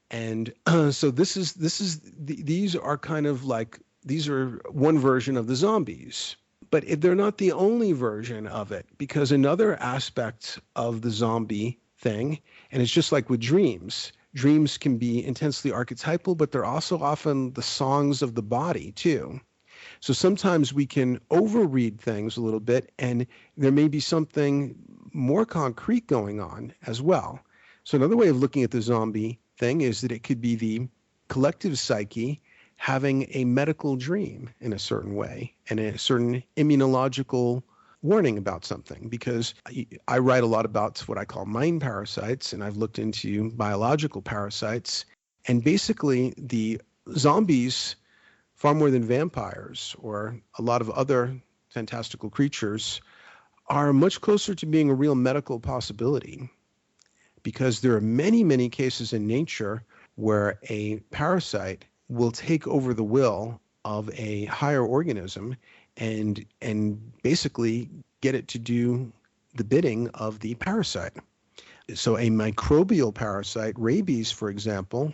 And so these are kind of like, these are one version of the zombies. But they're not the only version of it, because another aspect of the zombie thing, and it's just like with dreams. Dreams can be intensely archetypal, but they're also often the songs of the body too. So sometimes we can overread things a little bit, and there may be something more concrete going on as well. So another way of looking at the zombie thing is that it could be the collective psyche having a medical dream in a certain way, and a certain immunological warning about something, because I write a lot about what I call mind parasites, and I've looked into biological parasites. And basically the zombies, far more than vampires or a lot of other fantastical creatures, are much closer to being a real medical possibility, because there are many, many cases in nature where a parasite will take over the will of a higher organism and basically get it to do the bidding of the parasite. So a microbial parasite, rabies, for example,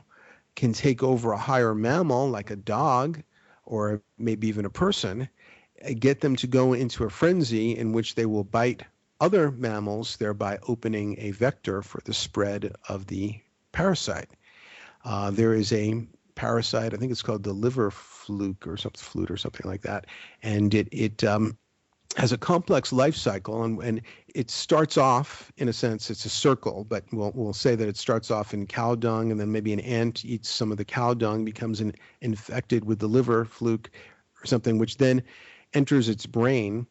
can take over a higher mammal like a dog or maybe even a person, get them to go into a frenzy in which they will bite other mammals, thereby opening a vector for the spread of the parasite. There is a parasite, I think it's called the liver fluke or something like that, and it has a complex life cycle, and it starts off, in a sense, it's a circle, but we'll say that it starts off in cow dung, and then maybe an ant eats some of the cow dung, becomes infected with the liver fluke or something, which then enters its brain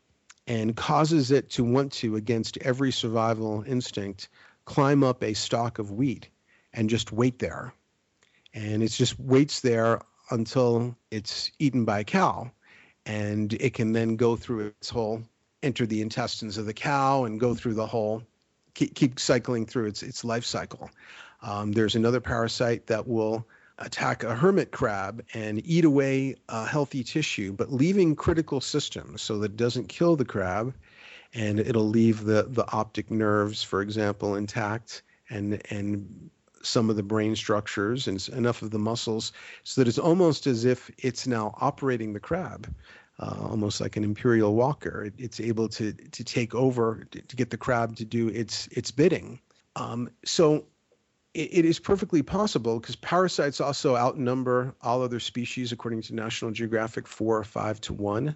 and causes it to want to, against every survival instinct, climb up a stalk of wheat and just wait there. And it just waits there until it's eaten by a cow. And it can then go through its whole, enter the intestines of the cow and go through the whole, keep cycling through its life cycle. There's another parasite that will attack a hermit crab and eat away healthy tissue, but leaving critical systems so that it doesn't kill the crab, and it'll leave the optic nerves, for example, intact, and some of the brain structures and enough of the muscles so that it's almost as if it's now operating the crab, almost like an imperial walker. It's able to take over, to get the crab to do its bidding. So it is perfectly possible, because parasites also outnumber all other species, according to National Geographic, 4 or 5 to 1.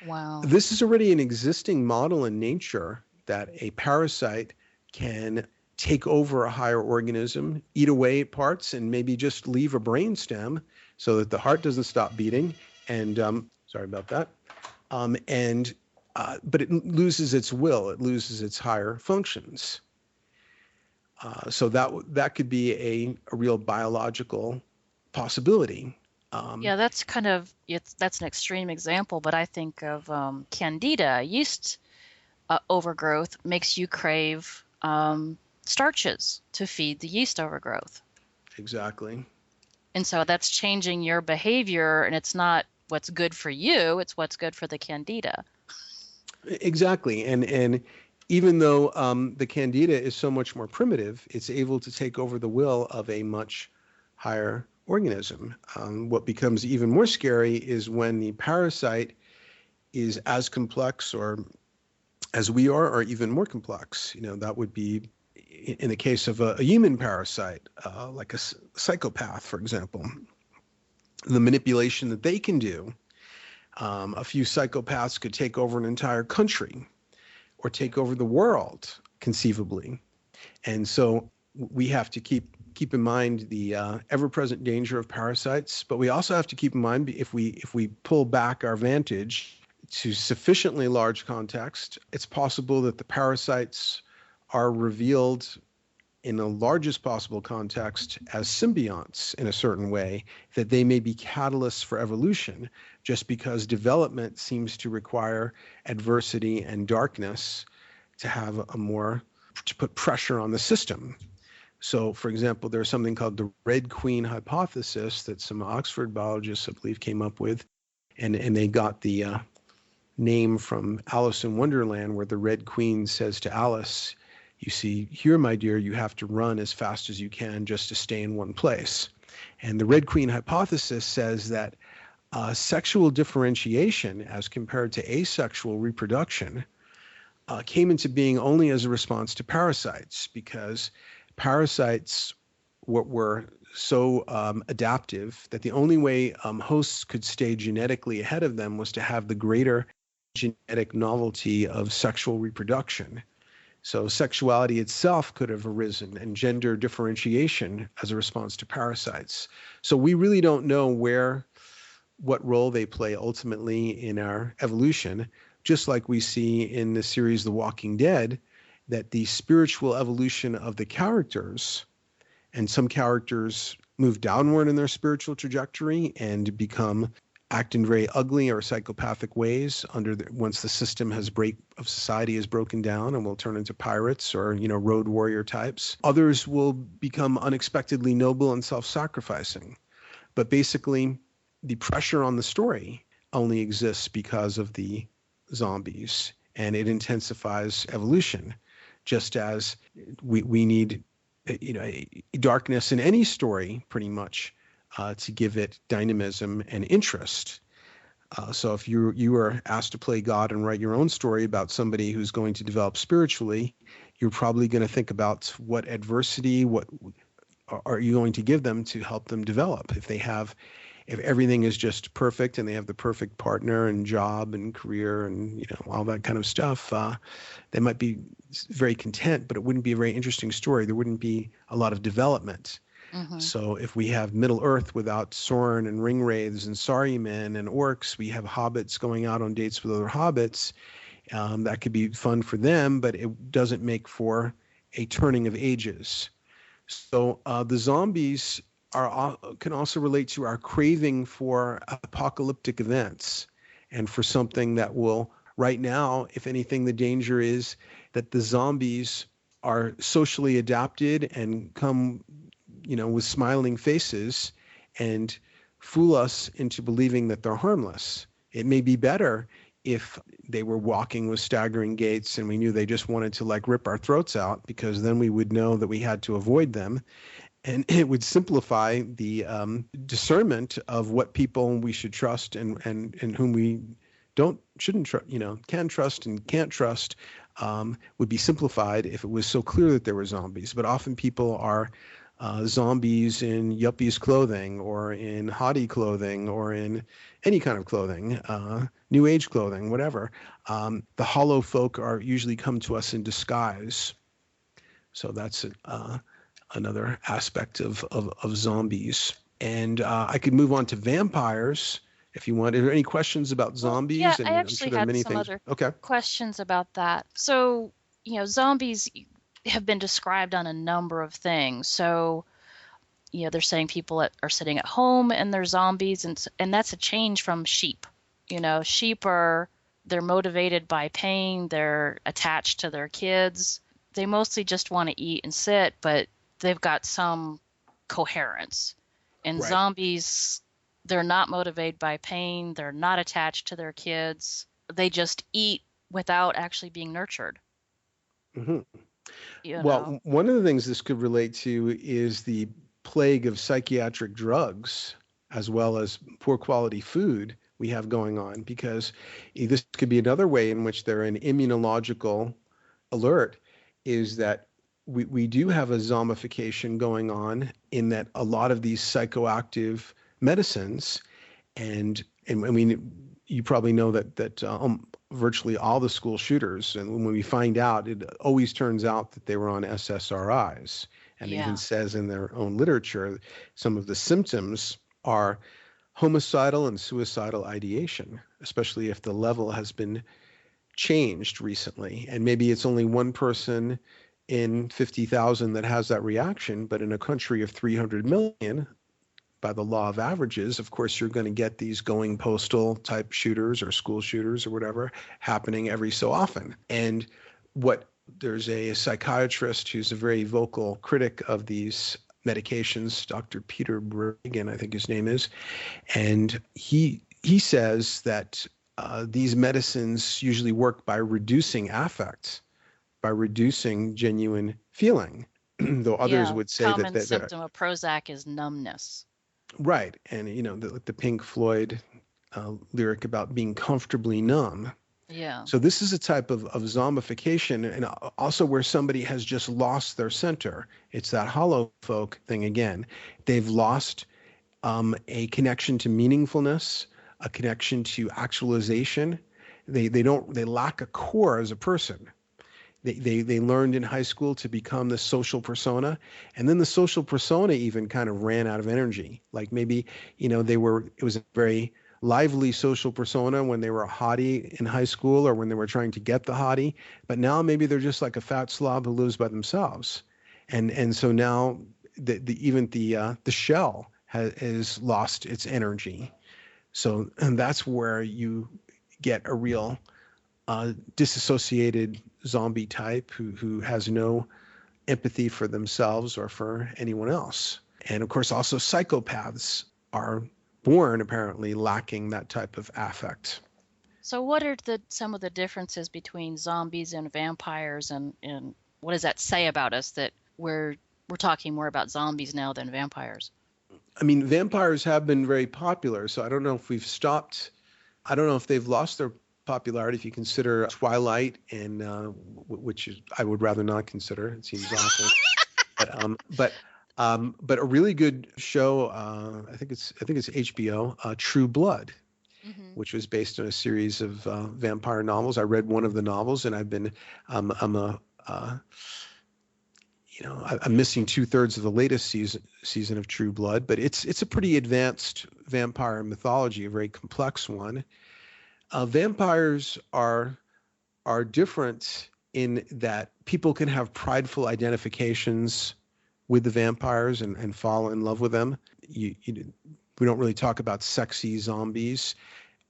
Wow. This is already an existing model in nature, that a parasite can take over a higher organism, eat away parts, and maybe just leave a brain stem so that the heart doesn't stop beating. And sorry about that. But it loses its will. It loses its higher functions. So that could be a real biological possibility. Yeah, that's that's an extreme example, but I think of candida, yeast overgrowth makes you crave starches to feed the yeast overgrowth. Exactly. And so that's changing your behavior, and it's not what's good for you, it's what's good for the candida. Exactly. And even though the candida is so much more primitive, it's able to take over the will of a much higher organism. What becomes even more scary is when the parasite is as complex or as we are, or even more complex. That would be in the case of a human parasite, like a psychopath, for example. The manipulation that they can do, a few psychopaths could take over an entire country or take over the world, conceivably. And so we have to keep in mind the ever-present danger of parasites, but we also have to keep in mind, if we pull back our vantage to sufficiently large context, it's possible that the parasites are revealed in the largest possible context as symbionts in a certain way, that they may be catalysts for evolution, just because development seems to require adversity and darkness to put pressure on the system. So, for example, there's something called the Red Queen hypothesis that some Oxford biologists, I believe, came up with, and they got the name from Alice in Wonderland, where the Red Queen says to Alice, "You see, here, my dear, you have to run as fast as you can just to stay in one place." And the Red Queen hypothesis says that sexual differentiation, as compared to asexual reproduction, came into being only as a response to parasites, because parasites were so adaptive that the only way hosts could stay genetically ahead of them was to have the greater genetic novelty of sexual reproduction. So sexuality itself could have arisen, and gender differentiation as a response to parasites. So we really don't know what role they play ultimately in our evolution, just like we see in the series The Walking Dead, that the spiritual evolution of the characters, and some characters move downward in their spiritual trajectory and act in very ugly or psychopathic ways once the system of society is broken down, and will turn into pirates or road warrior types. Others will become unexpectedly noble and self-sacrificing. But basically, the pressure on the story only exists because of the zombies, and it intensifies evolution, just as we need darkness in any story, pretty much, to give it dynamism and interest. So if you are asked to play God and write your own story about somebody who's going to develop spiritually, you're probably going to think about what adversity, what are you going to give them to help them develop. If everything is just perfect and they have the perfect partner and job and career and all that kind of stuff, they might be very content, but it wouldn't be a very interesting story. There wouldn't be a lot of development. Mm-hmm. So if we have Middle Earth without Soren and Ringwraiths and Saruman and orcs, we have hobbits going out on dates with other hobbits. That could be fun for them, but it doesn't make for a turning of ages. So the zombies can also relate to our craving for apocalyptic events, and for something that will, right now, if anything, the danger is that the zombies are socially adapted and come with smiling faces, and fool us into believing that they're harmless. It may be better if they were walking with staggering gaits and we knew they just wanted to like rip our throats out, because then we would know that we had to avoid them. And it would simplify the discernment of what people we should trust and whom we shouldn't trust, can trust and can't trust, would be simplified if it was so clear that there were zombies. But often people are zombies in yuppies clothing or in hottie clothing or in any kind of clothing, new age clothing, whatever. The hollow folk are usually come to us in disguise. So that's another aspect of zombies. And I could move on to vampires if you want. Are there any questions about zombies? Yeah, and I actually had some other questions about that. So, zombies have been described on a number of things. So, they're saying people are sitting at home and they're zombies, and that's a change from sheep. Sheep they're motivated by pain, they're attached to their kids. They mostly just want to eat and sit, but they've got some coherence. And right. Zombies, they're not motivated by pain, they're not attached to their kids. They just eat without actually being nurtured. Mm-hmm. Well, one of the things this could relate to is the plague of psychiatric drugs as well as poor quality food we have going on, because this could be another way in which they're an immunological alert, is that we do have a zombification going on, in that a lot of these psychoactive medicines, and I mean, you probably know that virtually all the school shooters, and when we find out, it always turns out that they were on SSRIs, and it even says in their own literature, some of the symptoms are homicidal and suicidal ideation, especially if the level has been changed recently. And maybe it's only one person in 50,000 that has that reaction, but in a country of 300 million, by the law of averages, of course, you're going to get these going postal type shooters or school shooters or whatever happening every so often. And there's a psychiatrist who's a very vocal critic of these medications, Dr. Peter Bregan, I think his name is, and he says that these medicines usually work by reducing affect, by reducing genuine feeling, though others would say that common symptom of Prozac is numbness. Right, and the Pink Floyd lyric about being comfortably numb. Yeah. So this is a type of zombification, and also where somebody has just lost their center. It's that hollow folk thing again. They've lost a connection to meaningfulness, a connection to actualization. They lack a core as a person. They learned in high school to become the social persona, and then the social persona even kind of ran out of energy. Like maybe, it was a very lively social persona when they were a hottie in high school or when they were trying to get the hottie, but now maybe they're just like a fat slob who lives by themselves. And so now the shell has lost its energy. So, and that's where you get a real disassociated zombie type who has no empathy for themselves or for anyone else. And of course, also psychopaths are born apparently lacking that type of affect. So what are some of the differences between zombies and vampires, and what does that say about us that we're talking more about zombies now than vampires? I mean, vampires have been very popular, so I don't know if we've stopped. I don't know if they've lost their popularity if you consider Twilight, and which I would rather not consider. It seems awful. But a really good show, I think it's HBO, True Blood, which was based on a series of vampire novels. I read one of the novels, and I've been I'm missing 2/3 of the latest season of True Blood, but it's a pretty advanced vampire mythology, a very complex one. Vampires are different in that people can have prideful identifications with the vampires and fall in love with them. We don't really talk about sexy zombies,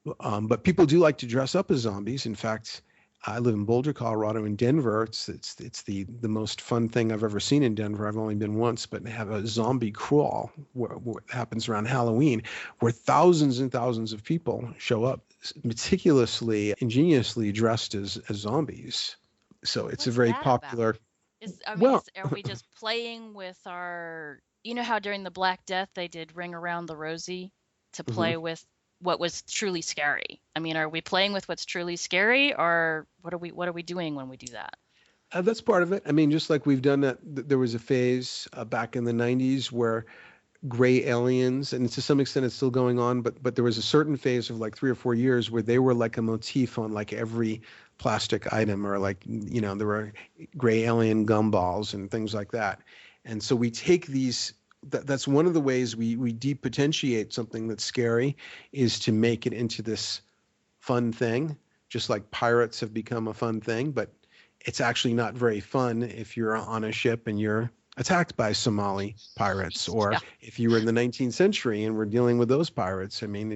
but people do like to dress up as zombies. In fact, I live in Boulder, Colorado, in Denver. It's the most fun thing I've ever seen in Denver. I've only been once, but they have a zombie crawl where it happens around Halloween, where thousands and thousands of people show up, meticulously, ingeniously dressed as zombies. So it's What's a very that about? popular. Is Well, are we just playing with our, you know how during the Black Death they did Ring Around the Rosie to mhm. play with what was truly scary? I mean, are we playing with what's truly scary, or what are we doing when we do that? That's part of it. I mean, just like we've done that, there was a phase back in the 90s where gray aliens, and to some extent it's still going on, but there was a certain phase of like 3 or 4 years where they were like a motif on like every plastic item, or like, there were gray alien gumballs and things like that. And so we take these, that's one of the ways we depotentiate something that's scary, is to make it into this fun thing, just like pirates have become a fun thing, but it's actually not very fun if you're on a ship and you're attacked by Somali pirates, or Yeah. if you were in the 19th century and we're dealing with those pirates. I mean,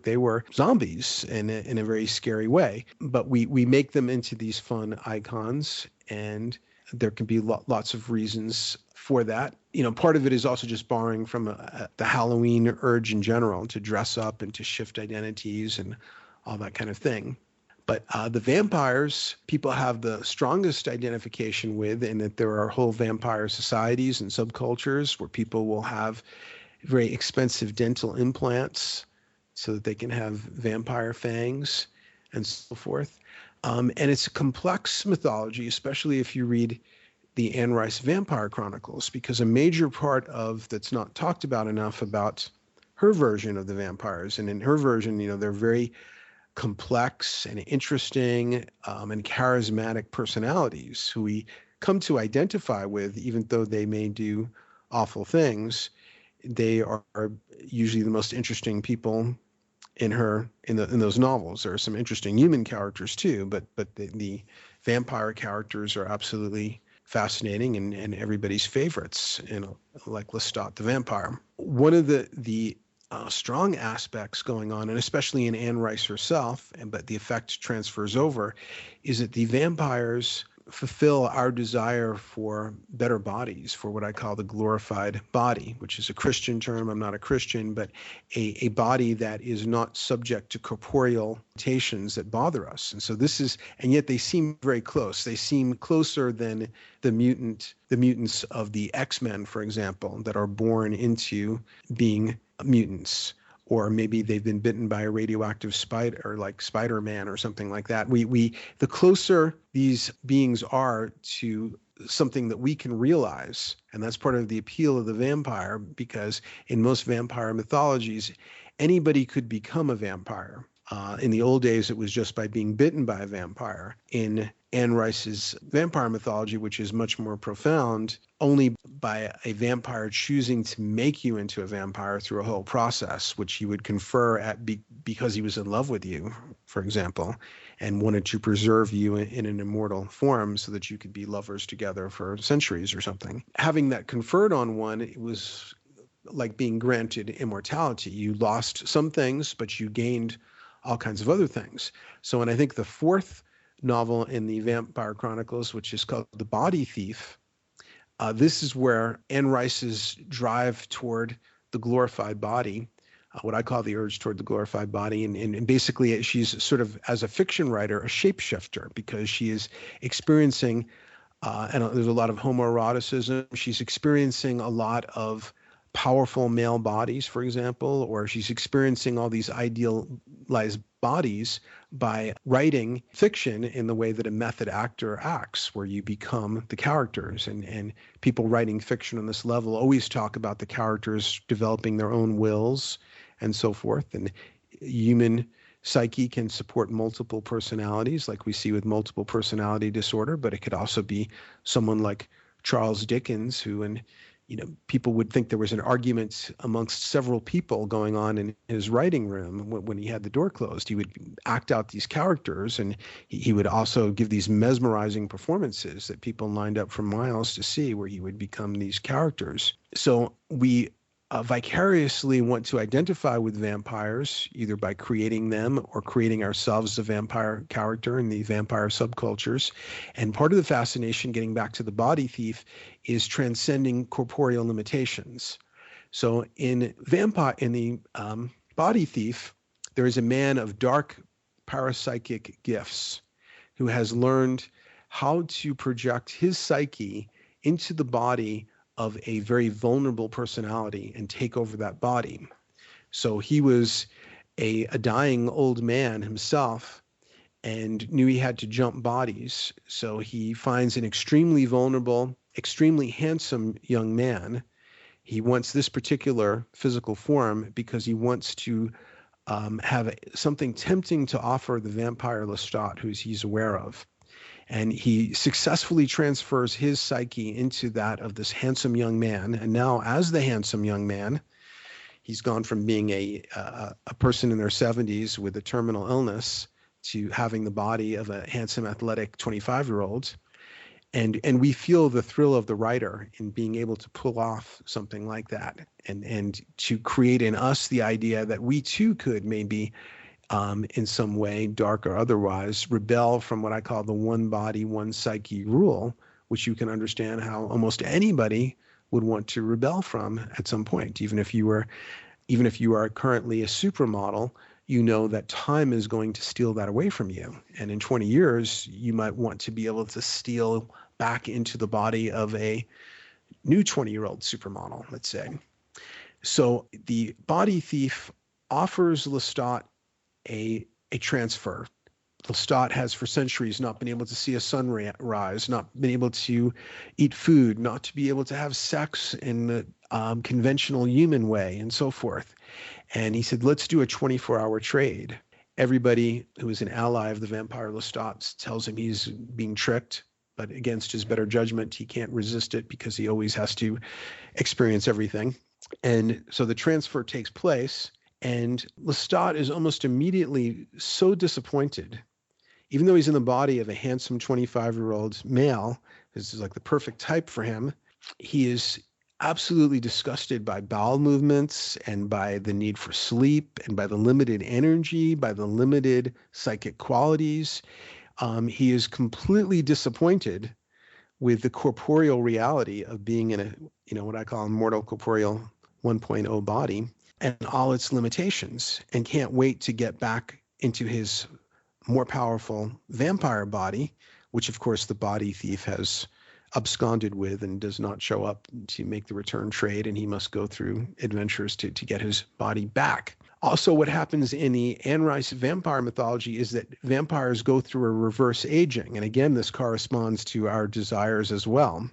they were zombies in a very scary way, but we make them into these fun icons, and there can be lots of reasons for that. Part of it is also just borrowing from the Halloween urge in general to dress up and to shift identities and all that kind of thing. But the vampires, people have the strongest identification with, in that there are whole vampire societies and subcultures where people will have very expensive dental implants so that they can have vampire fangs and so forth. And it's a complex mythology, especially if you read the Anne Rice Vampire Chronicles, because a major part of that's not talked about enough about her version of the vampires. And in her version, they're very complex and interesting and charismatic personalities who we come to identify with, even though they may do awful things. They are usually the most interesting people in those novels. There are some interesting human characters too, but the vampire characters are absolutely fascinating and everybody's favorites. Like Lestat the vampire. One of the strong aspects going on, and especially in Anne Rice herself, but the effect transfers over, is that the vampires fulfill our desire for better bodies, for what I call the glorified body, which is a Christian term. I'm not a Christian, but a body that is not subject to corporeal limitations that bother us. And so and yet they seem very close. They seem closer than the mutants of the X-Men, for example, that are born into being mutants. Or maybe they've been bitten by a radioactive spider, like Spider-Man or something like that. The closer these beings are to something that we can realize, and that's part of the appeal of the vampire, because in most vampire mythologies, anybody could become a vampire. In the old days, it was just by being bitten by a vampire. In Anne Rice's vampire mythology, which is much more profound, only by a vampire choosing to make you into a vampire through a whole process, which he would confer at because he was in love with you, for example, and wanted to preserve you in an immortal form so that you could be lovers together for centuries or something. Having that conferred on one, it was like being granted immortality. You lost some things, but you gained all kinds of other things. So, and I think the fourth novel in the Vampire Chronicles, which is called The Body Thief, this is where Anne Rice's drive toward the glorified body, what I call the urge toward the glorified body, and basically she's sort of, as a fiction writer, a shapeshifter, because she is experiencing, and there's a lot of homoeroticism. She's experiencing a lot of powerful male bodies, for example, or she's experiencing all these idealized bodies by writing fiction in the way that a method actor acts, where you become the characters. And people writing fiction on this level always talk about the characters developing their own wills and so forth. And human psyche can support multiple personalities, like we see with multiple personality disorder, but it could also be someone like Charles Dickens, who, and people would think there was an argument amongst several people going on in his writing room when he had the door closed. He would act out these characters, and he would also give these mesmerizing performances that people lined up for miles to see, where he would become these characters. So we vicariously want to identify with vampires, either by creating them or creating ourselves a vampire character in the vampire subcultures. And part of the fascination, getting back to the body thief, is transcending corporeal limitations. So in the body thief, there is a man of dark parapsychic gifts who has learned how to project his psyche into the body of a very vulnerable personality and take over that body. So he was a dying old man himself and knew he had to jump bodies. So he finds an extremely vulnerable, extremely handsome young man. He wants this particular physical form because he wants to have something tempting to offer the vampire Lestat, who he's aware of. And he successfully transfers his psyche into that of this handsome young man. And now, as the handsome young man, he's gone from being a person in their 70s with a terminal illness to having the body of a handsome, athletic 25-year-old. And we feel the thrill of the writer in being able to pull off something like that, and to create in us the idea that we too could maybe in some way, dark or otherwise, rebel from what I call the one body, one psyche rule, which you can understand how almost anybody would want to rebel from at some point. Even if you are currently a supermodel, you know that time is going to steal that away from you. And in 20 years, you might want to be able to steal back into the body of a new 20-year-old supermodel, let's say. So the body thief offers Lestat a transfer. Lestat has for centuries not been able to see a sunrise, not been able to eat food, not to be able to have sex in the conventional human way, and so forth. And he said, let's do a 24-hour trade. Everybody who is an ally of the vampire Lestat tells him he's being tricked, but against his better judgment, he can't resist it because he always has to experience everything. And so the transfer takes place. And Lestat is almost immediately so disappointed, even though he's in the body of a handsome 25-year-old male. This is like the perfect type for him. He is absolutely disgusted by bowel movements and by the need for sleep and by the limited energy, by the limited psychic qualities. He is completely disappointed with the corporeal reality of being in a, what I call a mortal corporeal 1.0 body, and all its limitations, and can't wait to get back into his more powerful vampire body, which of course the body thief has absconded with and does not show up to make the return trade, and he must go through adventures to get his body back. Also, what happens in the Anne Rice vampire mythology is that vampires go through a reverse aging, and again, this corresponds to our desires as well.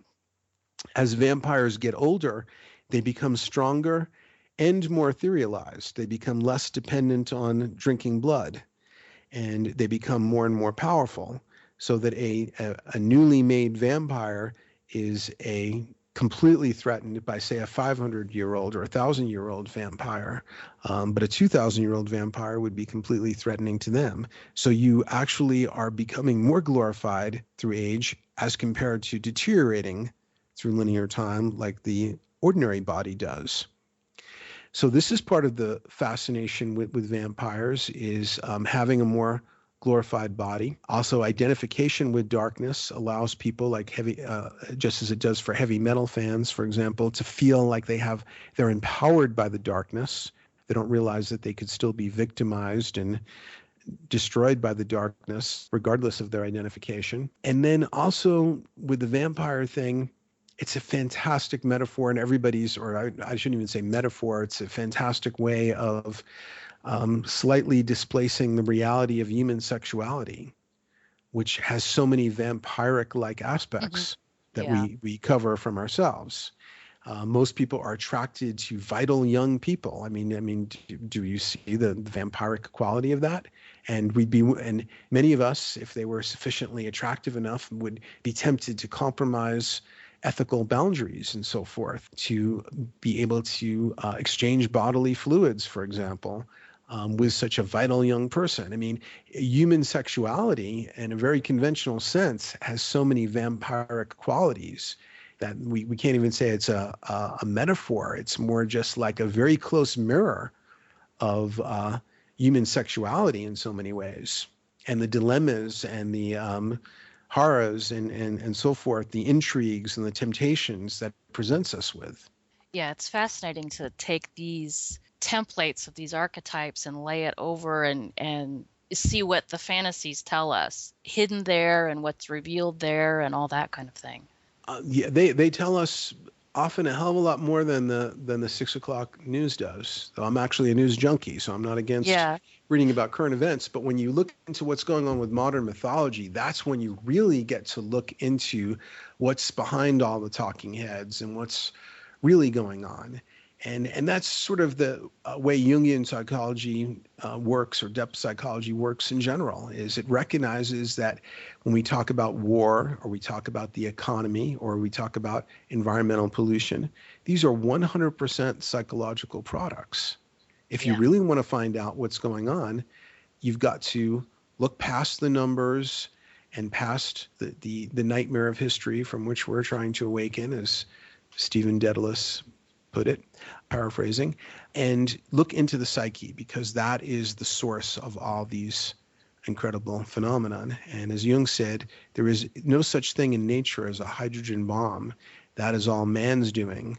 As vampires get older, they become stronger and more etherealized. They become less dependent on drinking blood, and they become more and more powerful, so that a newly made vampire is completely threatened by, say, a 500-year-old or a 1,000-year-old vampire, but a 2,000-year-old vampire would be completely threatening to them. So you actually are becoming more glorified through age as compared to deteriorating through linear time like the ordinary body does. So this is part of the fascination with vampires, is having a more glorified body. Also, identification with darkness allows people like just as it does for heavy metal fans, for example, to feel like they're empowered by the darkness. They don't realize that they could still be victimized and destroyed by the darkness, regardless of their identification. And then also with the vampire thing, it's a fantastic metaphor, and I shouldn't even say metaphor, it's a fantastic way of slightly displacing the reality of human sexuality, which has so many vampiric-like aspects that we cover from ourselves. Most people are attracted to vital young people. I mean, do you see the vampiric quality of that? And many of us, if they were sufficiently attractive enough, would be tempted to compromise ethical boundaries and so forth to be able to exchange bodily fluids, for example, with such a vital young person. I mean, human sexuality, in a very conventional sense, has so many vampiric qualities. that we can't even say it's a metaphor. It's more just like a very close mirror of human sexuality in so many ways, and the dilemmas and the horrors and so forth, the intrigues and the temptations that it presents us with. Yeah, it's fascinating to take these templates of these archetypes and lay it over and see what the fantasies tell us, hidden there and what's revealed there and all that kind of thing. Yeah, they tell us often a hell of a lot more than the 6 o'clock news does. Though I'm actually a news junkie, so I'm not against reading about current events. But when you look into what's going on with modern mythology, that's when you really get to look into what's behind all the talking heads and what's really going on. And that's sort of the way Jungian psychology works, or depth psychology works in general, is it recognizes that when we talk about war, or we talk about the economy, or we talk about environmental pollution, these are 100% psychological products. If you really want to find out what's going on, you've got to look past the numbers and past the nightmare of history from which we're trying to awaken, as Stephen Dedalus put it, paraphrasing, and look into the psyche, because that is the source of all these incredible phenomenon. And as Jung said, there is no such thing in nature as a hydrogen bomb. That is all man's doing.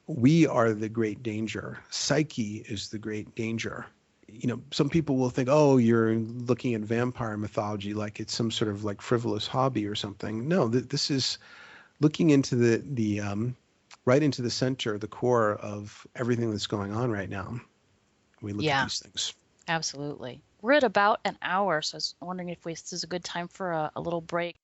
We are the great danger. Psyche is the great danger. You know, some people will think, oh, you're looking at vampire mythology like it's some sort of like frivolous hobby or something. No, this is looking into the right into the center, the core of everything that's going on right now. We look at these things. Absolutely. We're at about an hour, so I was wondering if this is a good time for a little break.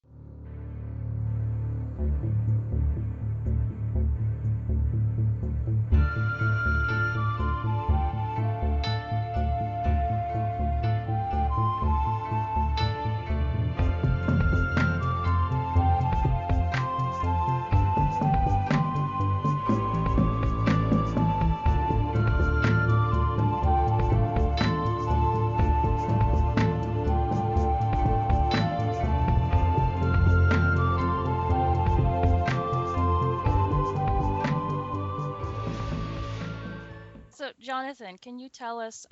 So, Jonathan, can you tell us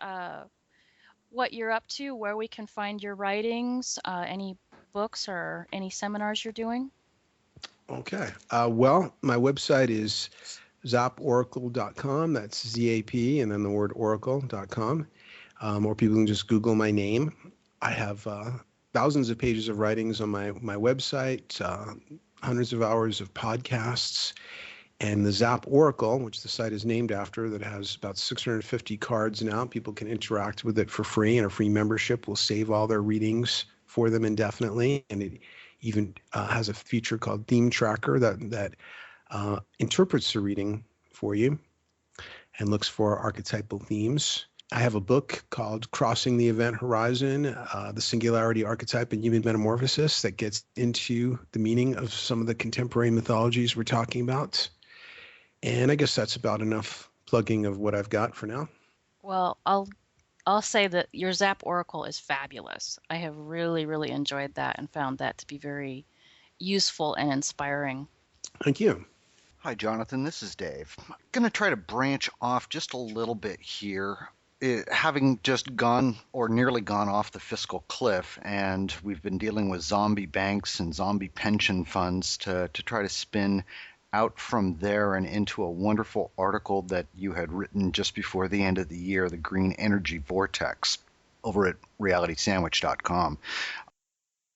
what you're up to, where we can find your writings, any books or any seminars you're doing? Okay. Well, my website is zaporacle.com. That's ZAP and then the word oracle.com. Or people can just Google my name. I have thousands of pages of writings on my website, hundreds of hours of podcasts. And the Zap Oracle, which the site is named after, that has about 650 cards now. People can interact with it for free, and a free membership will save all their readings for them indefinitely. And it even has a feature called Theme Tracker that interprets the reading for you and looks for archetypal themes. I have a book called Crossing the Event Horizon, the Singularity Archetype and Human Metamorphosis, that gets into the meaning of some of the contemporary mythologies we're talking about. And I guess that's about enough plugging of what I've got for now. Well, I'll say that your Zap Oracle is fabulous. I have really, really enjoyed that and found that to be very useful and inspiring. Thank you. Hi, Jonathan. This is Dave. I'm going to try to branch off just a little bit here. Having just gone or nearly gone off the fiscal cliff, and we've been dealing with zombie banks and zombie pension funds to try to spin out from there and into a wonderful article that you had written just before the end of the year, The Green Energy Vortex, over at realitysandwich.com.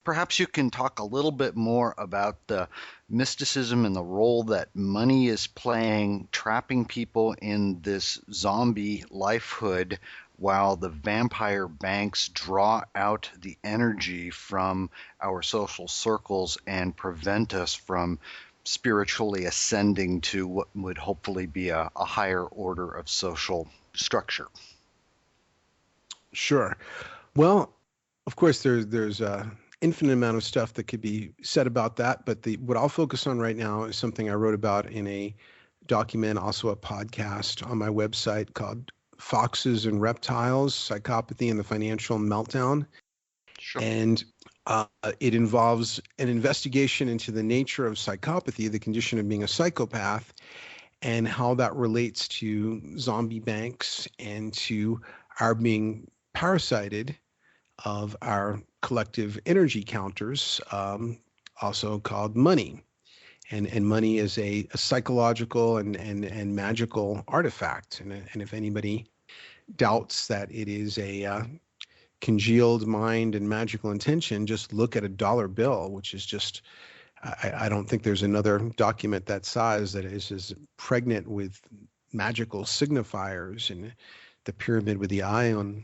Perhaps you can talk a little bit more about the mysticism and the role that money is playing, trapping people in this zombie lifehood while the vampire banks draw out the energy from our social circles and prevent us from spiritually ascending to what would hopefully be a higher order of social structure. Sure. Well, of course, there's infinite amount of stuff that could be said about that, but what I'll focus on right now is something I wrote about in a document, also a podcast on my website called Foxes and Reptiles, Psychopathy and the Financial Meltdown. Sure. And It involves an investigation into the nature of psychopathy, the condition of being a psychopath, and how that relates to zombie banks and to our being parasited of our collective energy counters, also called money. And money is a psychological and magical artifact. And if anybody doubts that it is a congealed mind and magical intention, just look at a dollar bill, which is just, I don't think there's another document that size that is as pregnant with magical signifiers, and the pyramid with the eye on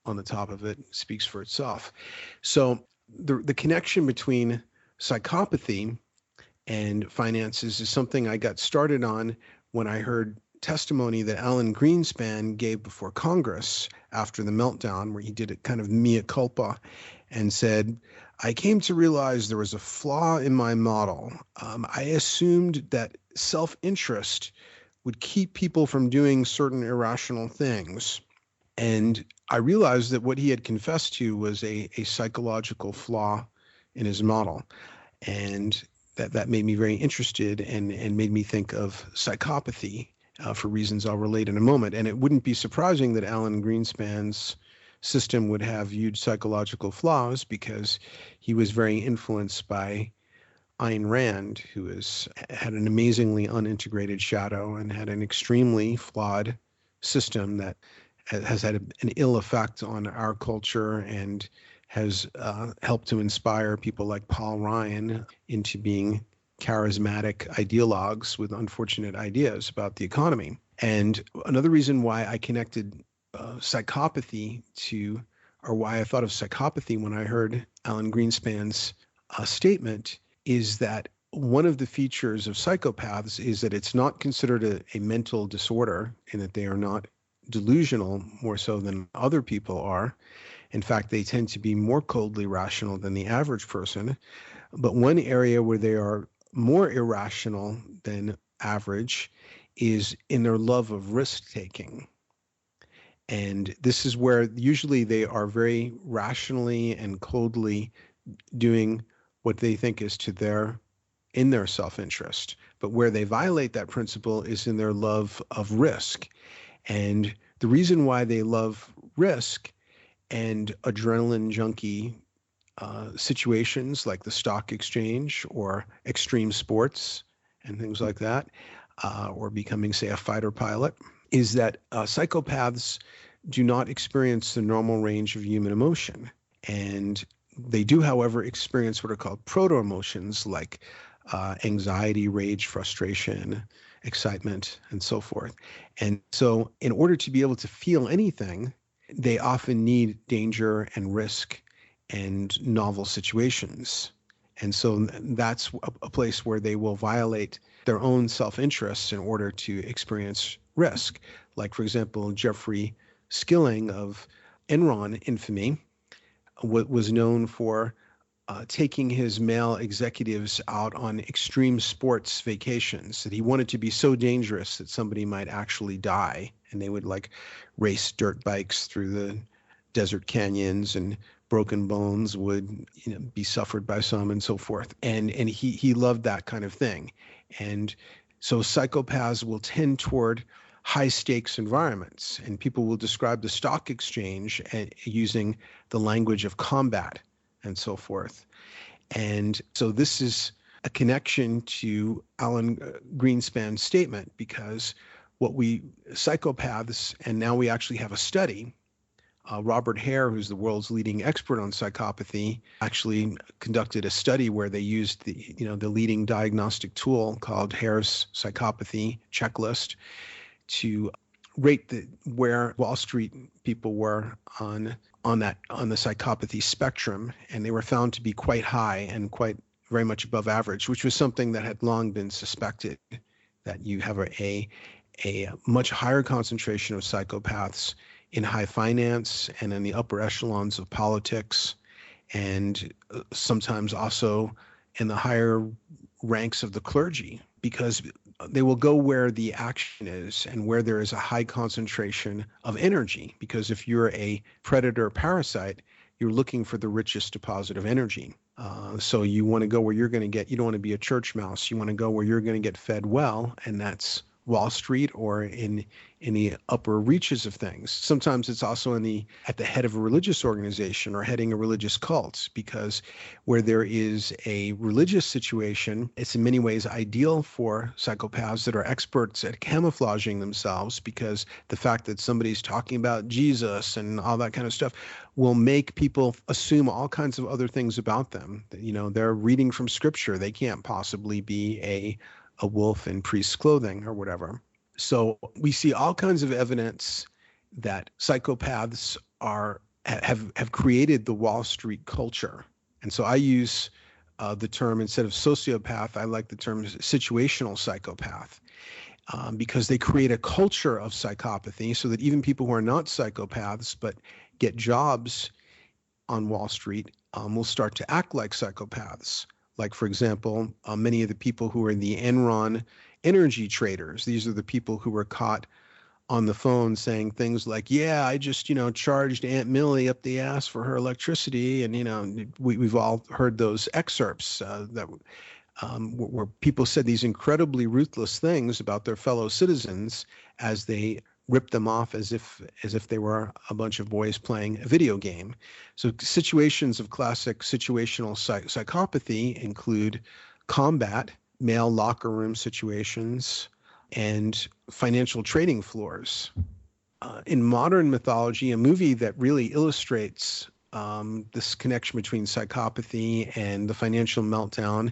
the top of it speaks for itself. So the connection between psychopathy and finances is something I got started on when I heard testimony that Alan Greenspan gave before Congress after the meltdown, where he did a kind of mea culpa and said, I came to realize there was a flaw in my model. I assumed that self-interest would keep people from doing certain irrational things. And I realized that what he had confessed to was a psychological flaw in his model. And that made me very interested and made me think of psychopathy for reasons I'll relate in a moment. And it wouldn't be surprising that Alan Greenspan's system would have huge psychological flaws, because he was very influenced by Ayn Rand, who had an amazingly unintegrated shadow and had an extremely flawed system that has had an ill effect on our culture and has helped to inspire people like Paul Ryan into being charismatic ideologues with unfortunate ideas about the economy. And another reason why I connected psychopathy to, or why I thought of psychopathy when I heard Alan Greenspan's statement, is that one of the features of psychopaths is that it's not considered a mental disorder, in that they are not delusional more so than other people are. In fact, they tend to be more coldly rational than the average person. But one area where they are more irrational than average is in their love of risk-taking. And this is where usually they are very rationally and coldly doing what they think is in their self-interest. But where they violate that principle is in their love of risk. And the reason why they love risk and adrenaline junkie situations like the stock exchange or extreme sports and things like that, or becoming, say, a fighter pilot, is that psychopaths do not experience the normal range of human emotion. And they do, however, experience what are called proto-emotions like anxiety, rage, frustration, excitement, and so forth. And so in order to be able to feel anything, they often need danger and risk and novel situations. And so that's a place where they will violate their own self-interests in order to experience risk. Like, for example, Jeffrey Skilling of Enron infamy was known for taking his male executives out on extreme sports vacations, that he wanted to be so dangerous that somebody might actually die. And they would race dirt bikes through the desert canyons, and broken bones would be suffered by some and so forth. And he loved that kind of thing. And so psychopaths will tend toward high stakes environments, and people will describe the stock exchange using the language of combat and so forth. And so this is a connection to Alan Greenspan's statement, because psychopaths, and now we actually have a study, Robert Hare, who's the world's leading expert on psychopathy, actually conducted a study where they used the leading diagnostic tool called Hare's psychopathy checklist to rate where Wall Street people were on the psychopathy spectrum, and they were found to be quite high and quite very much above average, which was something that had long been suspected, that you have a much higher concentration of psychopaths in high finance and in the upper echelons of politics, and sometimes also in the higher ranks of the clergy, because they will go where the action is and where there is a high concentration of energy. Because if you're a predator parasite, you're looking for the richest deposit of energy. So you want to go where you're going to get, you don't want to be a church mouse. You want to go where you're going to get fed well, and that's Wall Street or in the upper reaches of things. Sometimes it's also at the head of a religious organization or heading a religious cult, because where there is a religious situation, it's in many ways ideal for psychopaths that are experts at camouflaging themselves, because the fact that somebody's talking about Jesus and all that kind of stuff will make people assume all kinds of other things about them. They're reading from scripture. They can't possibly be a wolf in priest's clothing or whatever. So we see all kinds of evidence that psychopaths have created the Wall Street culture. And so I use the term, instead of sociopath, I like the term situational psychopath, because they create a culture of psychopathy so that even people who are not psychopaths but get jobs on Wall Street will start to act like psychopaths. Like, for example, many of the people who are in the Enron energy traders, these are the people who were caught on the phone saying things like, yeah, I just, charged Aunt Millie up the ass for her electricity. And, we've all heard those excerpts where people said these incredibly ruthless things about their fellow citizens as they ripped them off as if they were a bunch of boys playing a video game. So situations of classic situational psychopathy include combat, male locker room situations, and financial trading floors. In modern mythology, a movie that really illustrates this connection between psychopathy and the financial meltdown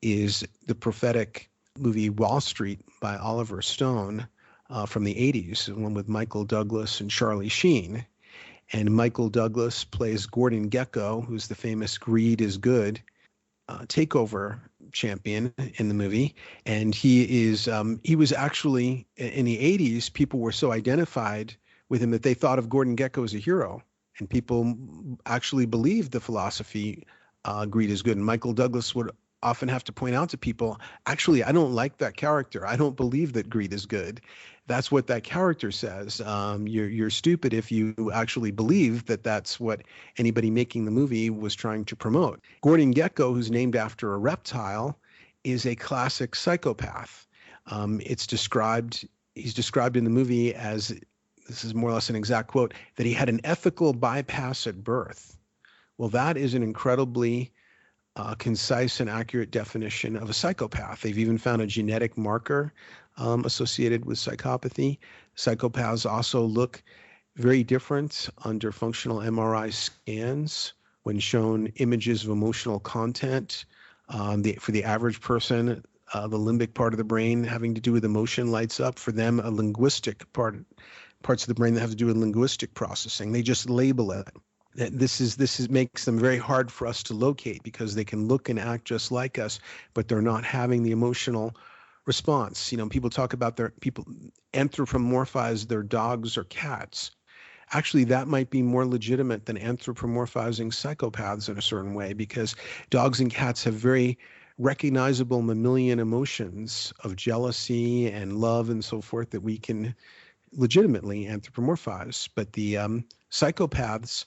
is the prophetic movie Wall Street by Oliver Stone, from the 80s, the one with Michael Douglas and Charlie Sheen. And Michael Douglas plays Gordon Gekko, who's the famous Greed is Good takeover champion in the movie. And he was actually, in the 80s, people were so identified with him that they thought of Gordon Gekko as a hero. And people actually believed the philosophy, Greed is Good. And Michael Douglas would often have to point out to people, actually, I don't like that character. I don't believe that greed is good. That's what that character says. You're stupid if you actually believe that that's what anybody making the movie was trying to promote. Gordon Gekko, who's named after a reptile, is a classic psychopath. He's described in the movie as, this is more or less an exact quote, that he had an ethical bypass at birth. Well, that is an incredibly concise and accurate definition of a psychopath. They've even found a genetic marker associated with psychopathy. Psychopaths also look very different under functional MRI scans when shown images of emotional content. For the average person, the limbic part of the brain having to do with emotion lights up. For them, a linguistic parts of the brain that have to do with linguistic processing. They just label it. This makes them very hard for us to locate, because they can look and act just like us, but they're not having the emotional response. People talk about people anthropomorphize their dogs or cats. Actually, that might be more legitimate than anthropomorphizing psychopaths in a certain way, because dogs and cats have very recognizable mammalian emotions of jealousy and love and so forth that we can legitimately anthropomorphize. But the psychopaths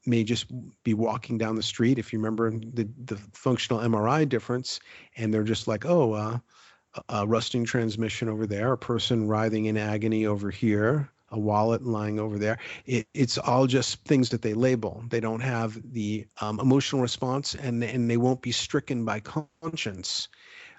may just be walking down the street, if you remember the functional MRI difference, and they're just like, a rusting transmission over there, a person writhing in agony over here, a wallet lying over there. It's all just things that they label. They don't have the emotional response, and they won't be stricken by conscience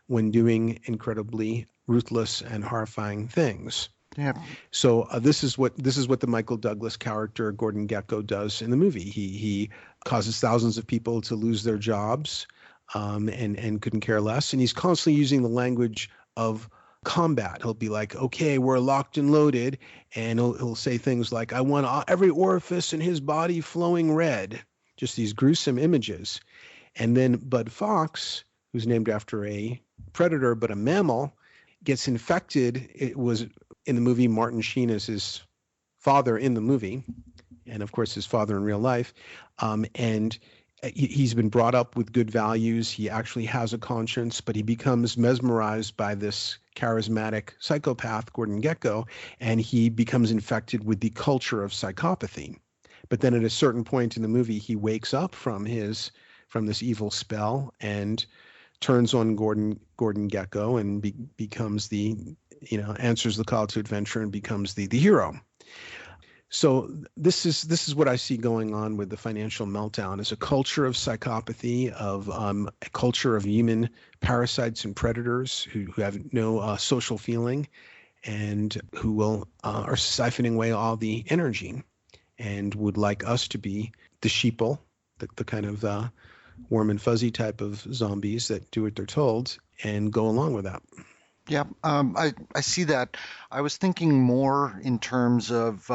when doing incredibly ruthless and horrifying things. Yeah. So this is what the Michael Douglas character Gordon Gekko does in the movie. He causes thousands of people to lose their jobs, and couldn't care less. And he's constantly using the language of combat. He'll be like, "Okay, we're locked and loaded," and he'll say things like, "I want every orifice in his body flowing red." Just these gruesome images. And then Bud Fox, who's named after a predator but a mammal, gets infected. It was in the movie, Martin Sheen is his father in the movie, and of course his father in real life. And he's been brought up with good values. He actually has a conscience, but he becomes mesmerized by this charismatic psychopath, Gordon Gekko, and he becomes infected with the culture of psychopathy. But then at a certain point in the movie, he wakes up from this evil spell and turns on Gordon Gekko and becomes answers the call to adventure and becomes the hero. So this is what I see going on with the financial meltdown, is a culture of psychopathy, of a culture of human parasites and predators who have no social feeling, and who are siphoning away all the energy, and would like us to be the sheeple, the kind of warm and fuzzy type of zombies that do what they're told and go along with that. Yeah, I see that. I was thinking more in terms of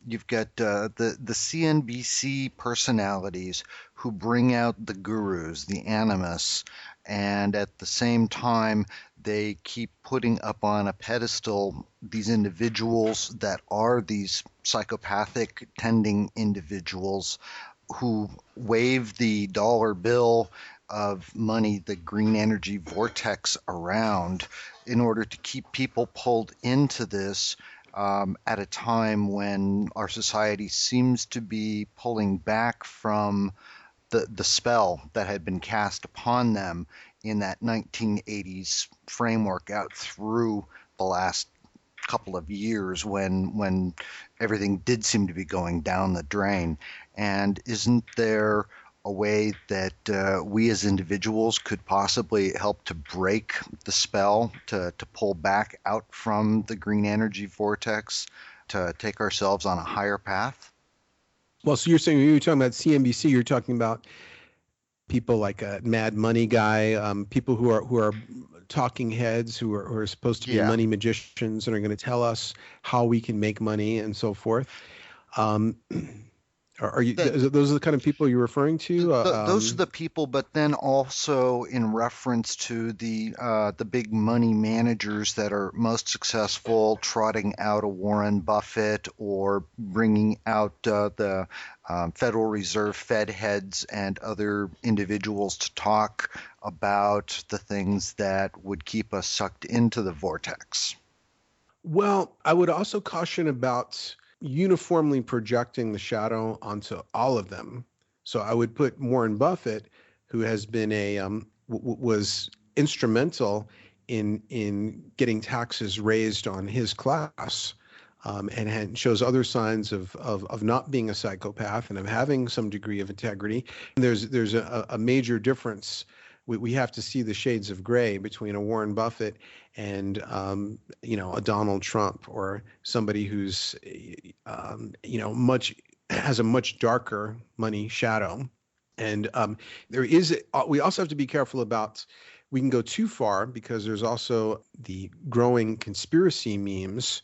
you've got the CNBC personalities who bring out the gurus, the animus, and at the same time they keep putting up on a pedestal these individuals that are these psychopathic tending individuals who wave the dollar bill of money, the green energy vortex, around in order to keep people pulled into this at a time when our society seems to be pulling back from the spell that had been cast upon them in that 1980s framework out through the last couple of years when everything did seem to be going down the drain. And isn't there a way that we as individuals could possibly help to break the spell, to pull back out from the green energy vortex, to take ourselves on a higher path? Well, so you're saying, when you're talking about CNBC, you're talking about people like a Mad Money guy, people who are talking heads, who are supposed to be money magicians and are going to tell us how we can make money and so forth. Those are the kind of people you're referring to? Those are the people, but then also in reference to the big money managers that are most successful, trotting out a Warren Buffett or bringing out the Federal Reserve Fed heads and other individuals to talk about the things that would keep us sucked into the vortex. Well, I would also caution about uniformly projecting the shadow onto all of them. So I would put Warren Buffett, who has been was instrumental in getting taxes raised on his class, and shows other signs of not being a psychopath and of having some degree of integrity. And there's a major difference. We have to see the shades of gray between a Warren Buffett and a Donald Trump, or somebody who's has a much darker money shadow. And we also have to be careful about, we can go too far, because there's also the growing conspiracy memes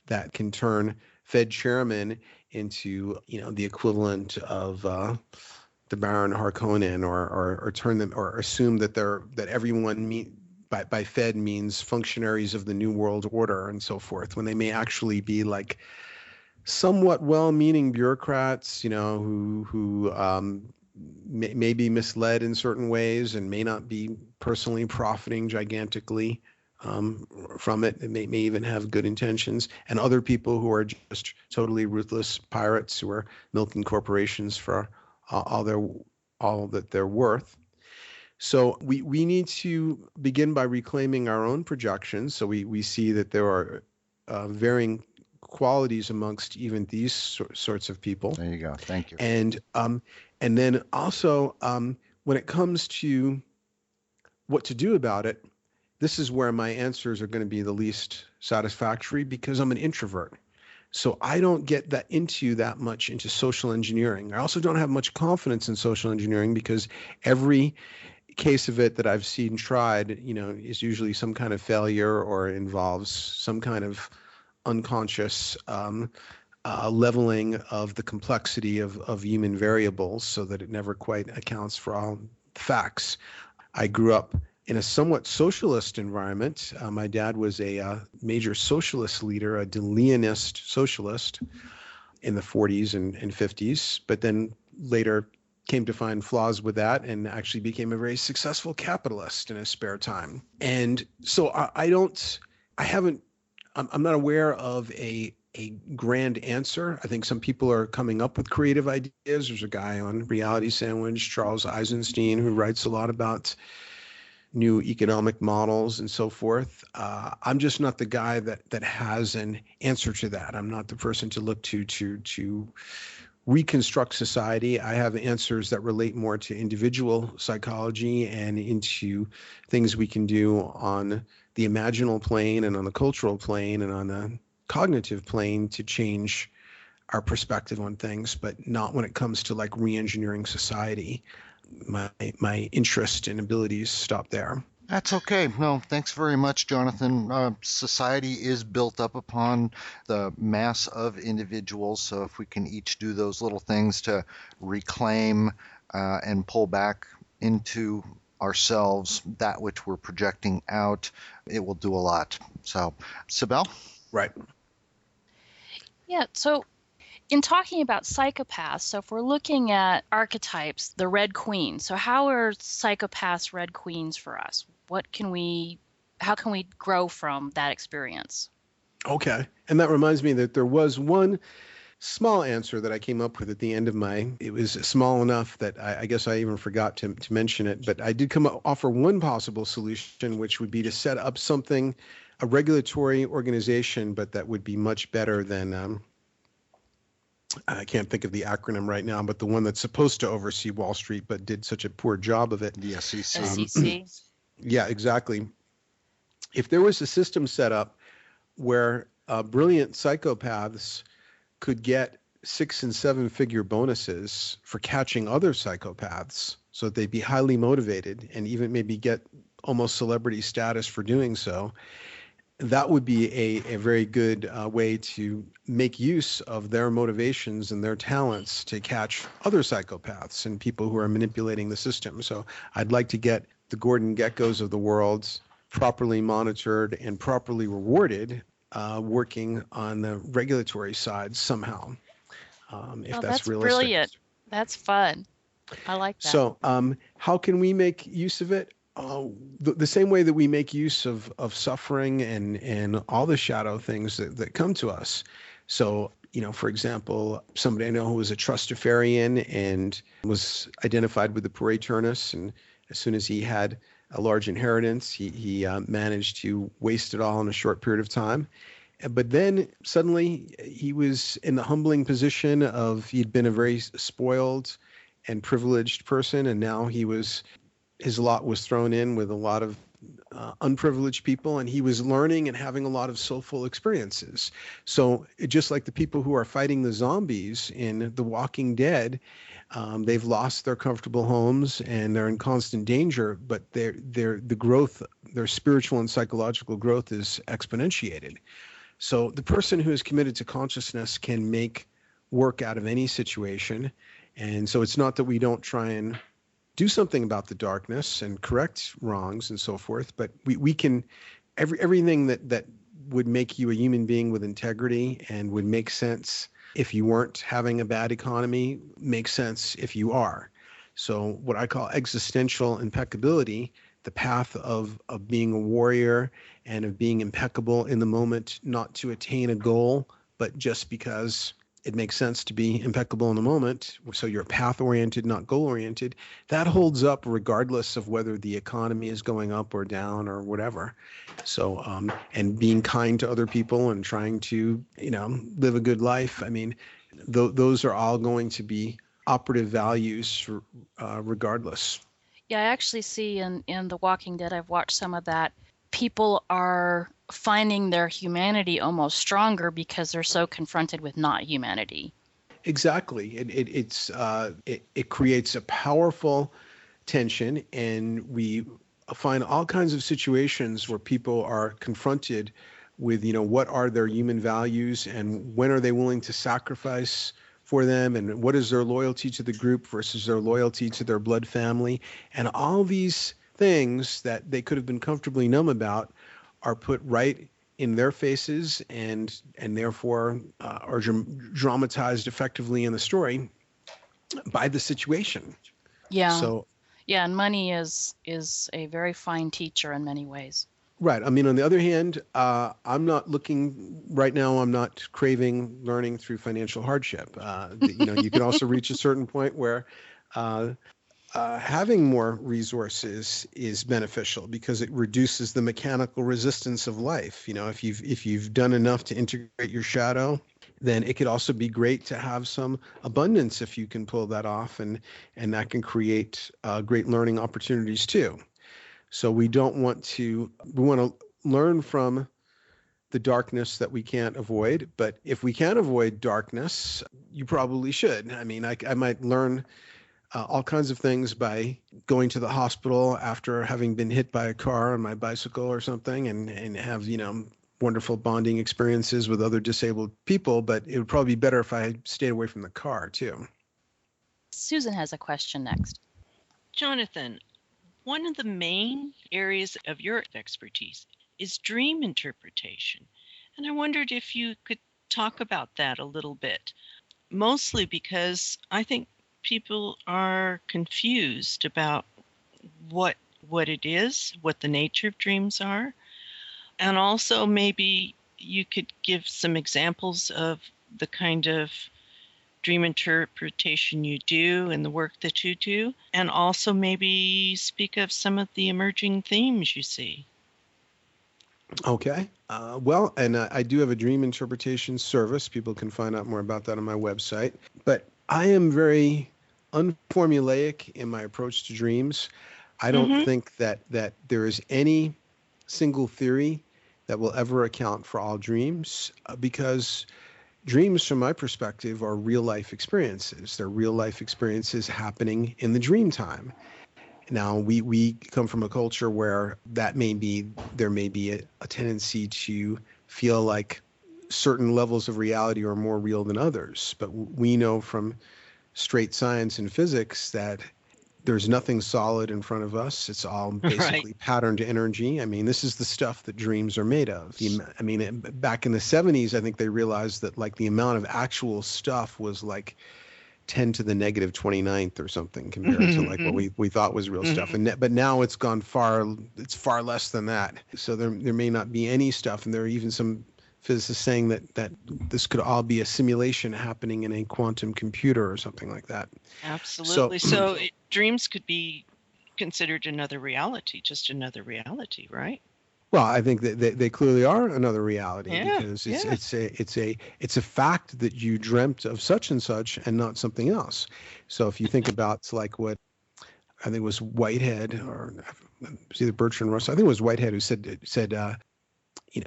that can turn Fed chairman into the equivalent of the Baron Harkonnen, or turn them, or assume that everyone by Fed means functionaries of the New World Order and so forth, when they may actually be like somewhat well-meaning bureaucrats, who may be misled in certain ways and may not be personally profiting gigantically from it. It may even have good intentions, and other people who are just totally ruthless pirates who are milking corporations for all that they're worth. So we need to begin by reclaiming our own projections. So we see that there are varying qualities amongst even these sorts of people. There you go. Thank you. And then also when it comes to what to do about it, this is where my answers are going to be the least satisfactory, because I'm an introvert. So I don't get that much into social engineering. I also don't have much confidence in social engineering, because every case of it that I've seen tried, is usually some kind of failure, or involves some kind of unconscious leveling of the complexity of human variables, so that it never quite accounts for all the facts. I grew up in a somewhat socialist environment. My dad was a major socialist leader, a de Leonist socialist in the 40s and 50s, but then later came to find flaws with that and actually became a very successful capitalist in his spare time. And so I'm not aware of a a grand answer. I think some people are coming up with creative ideas. There's a guy on Reality Sandwich, Charles Eisenstein, who writes a lot about new economic models and so forth. I'm just not the guy that has an answer to that. I'm not the person to look to reconstruct society. I have answers that relate more to individual psychology and into things we can do on the imaginal plane and on the cultural plane and on the cognitive plane to change our perspective on things, but not when it comes to like re-engineering society. My interest and abilities stop there. That's okay. No, thanks very much, Jonathan. Society is built up upon the mass of individuals, so if we can each do those little things to reclaim and pull back into ourselves that which we're projecting out, it will do a lot. So, Sibel? Right. Yeah, so in talking about psychopaths, so if we're looking at archetypes, the Red Queen, so how are psychopaths Red Queens for us? How can we grow from that experience? Okay. And that reminds me that there was one small answer that I came up with at the end of it was small enough that I guess I even forgot to mention it, but I did offer one possible solution, which would be to set up a regulatory organization, but that would be much better than, I can't think of the acronym right now, but the one that's supposed to oversee Wall Street, but did such a poor job of it. The SEC. SEC. Yeah, exactly. If there was a system set up where brilliant psychopaths could get 6- and 7-figure bonuses for catching other psychopaths, so that they'd be highly motivated and even maybe get almost celebrity status for doing so, that would be a very good way to make use of their motivations and their talents to catch other psychopaths and people who are manipulating the system. So I'd like to get the Gordon Geckos of the world properly monitored and properly rewarded, working on the regulatory side somehow, if that's realistic. Brilliant. That's fun. I like that. So how can we make use of it? The same way that we make use of suffering and all the shadow things that come to us. So, for example, somebody I know who was a trustafarian and was identified with the Puriturnus, and as soon as he had a large inheritance, he managed to waste it all in a short period of time. But then suddenly he was in the humbling position of he'd been a very spoiled and privileged person, and now his lot was thrown in with a lot of unprivileged people, and he was learning and having a lot of soulful experiences. So just like the people who are fighting the zombies in The Walking Dead, they've lost their comfortable homes and they're in constant danger, but the growth, their spiritual and psychological growth is exponentiated. So the person who is committed to consciousness can make work out of any situation. And so it's not that we don't try and do something about the darkness and correct wrongs and so forth, but we can, everything that would make you a human being with integrity and would make sense if you weren't having a bad economy makes sense if you are. So what I call existential impeccability, the path of being a warrior and of being impeccable in the moment, not to attain a goal, but just because it makes sense to be impeccable in the moment. So you're path-oriented, not goal-oriented. That holds up regardless of whether the economy is going up or down or whatever. So, and being kind to other people and trying to, live a good life. I mean, those are all going to be operative values regardless. Yeah, I actually see in The Walking Dead, I've watched some of that, people are finding their humanity almost stronger because they're so confronted with not humanity. Exactly. It creates a powerful tension, and we find all kinds of situations where people are confronted with, what are their human values and when are they willing to sacrifice for them, and what is their loyalty to the group versus their loyalty to their blood family. And all these things that they could have been comfortably numb about are put right in their faces and therefore are dramatized effectively in the story by the situation. Yeah. So yeah, and money is a very fine teacher in many ways. Right. I mean, on the other hand, I'm not looking right now. I'm not craving learning through financial hardship. You can also reach a certain point where uh, having more resources is beneficial because it reduces the mechanical resistance of life. If you've done enough to integrate your shadow, then it could also be great to have some abundance if you can pull that off, and that can create great learning opportunities too. So we want to learn from the darkness that we can't avoid. But if we can't avoid darkness, you probably should. I mean, I might learn all kinds of things by going to the hospital after having been hit by a car on my bicycle or something, and have, wonderful bonding experiences with other disabled people. But it would probably be better if I stayed away from the car too. Susan has a question next. Jonathan, one of the main areas of your expertise is dream interpretation. And I wondered if you could talk about that a little bit, mostly because I think people are confused about what it is, what the nature of dreams are. And also maybe you could give some examples of the kind of dream interpretation you do and the work that you do, and also maybe speak of some of the emerging themes you see. Okay. I do have a dream interpretation service. People can find out more about that on my website. But I am very unformulaic in my approach to dreams. I don't think that there is any single theory that will ever account for all dreams, because dreams, from my perspective, are real life experiences. They're real life experiences happening in the dream time. Now, we come from a culture where there may be a tendency to feel like certain levels of reality are more real than others. But we know from straight science and physics that there's nothing solid in front of us. It's all basically patterned energy. I mean, this is the stuff that dreams are made of. Back in the 70s, I think they realized that like the amount of actual stuff was like 10 to the negative 29th or something compared to like what we thought was real stuff. But now it's far less than that. So there may not be any stuff. And there are even some physicists saying that this could all be a simulation happening in a quantum computer or something like that. Absolutely. So dreams could be considered another reality, just another reality, right? Well, I think that they clearly are another reality, because it's a fact that you dreamt of such and such and not something else. So if you think about like what I think it was Whitehead, or it was either Bertrand Russell, I think it was Whitehead who said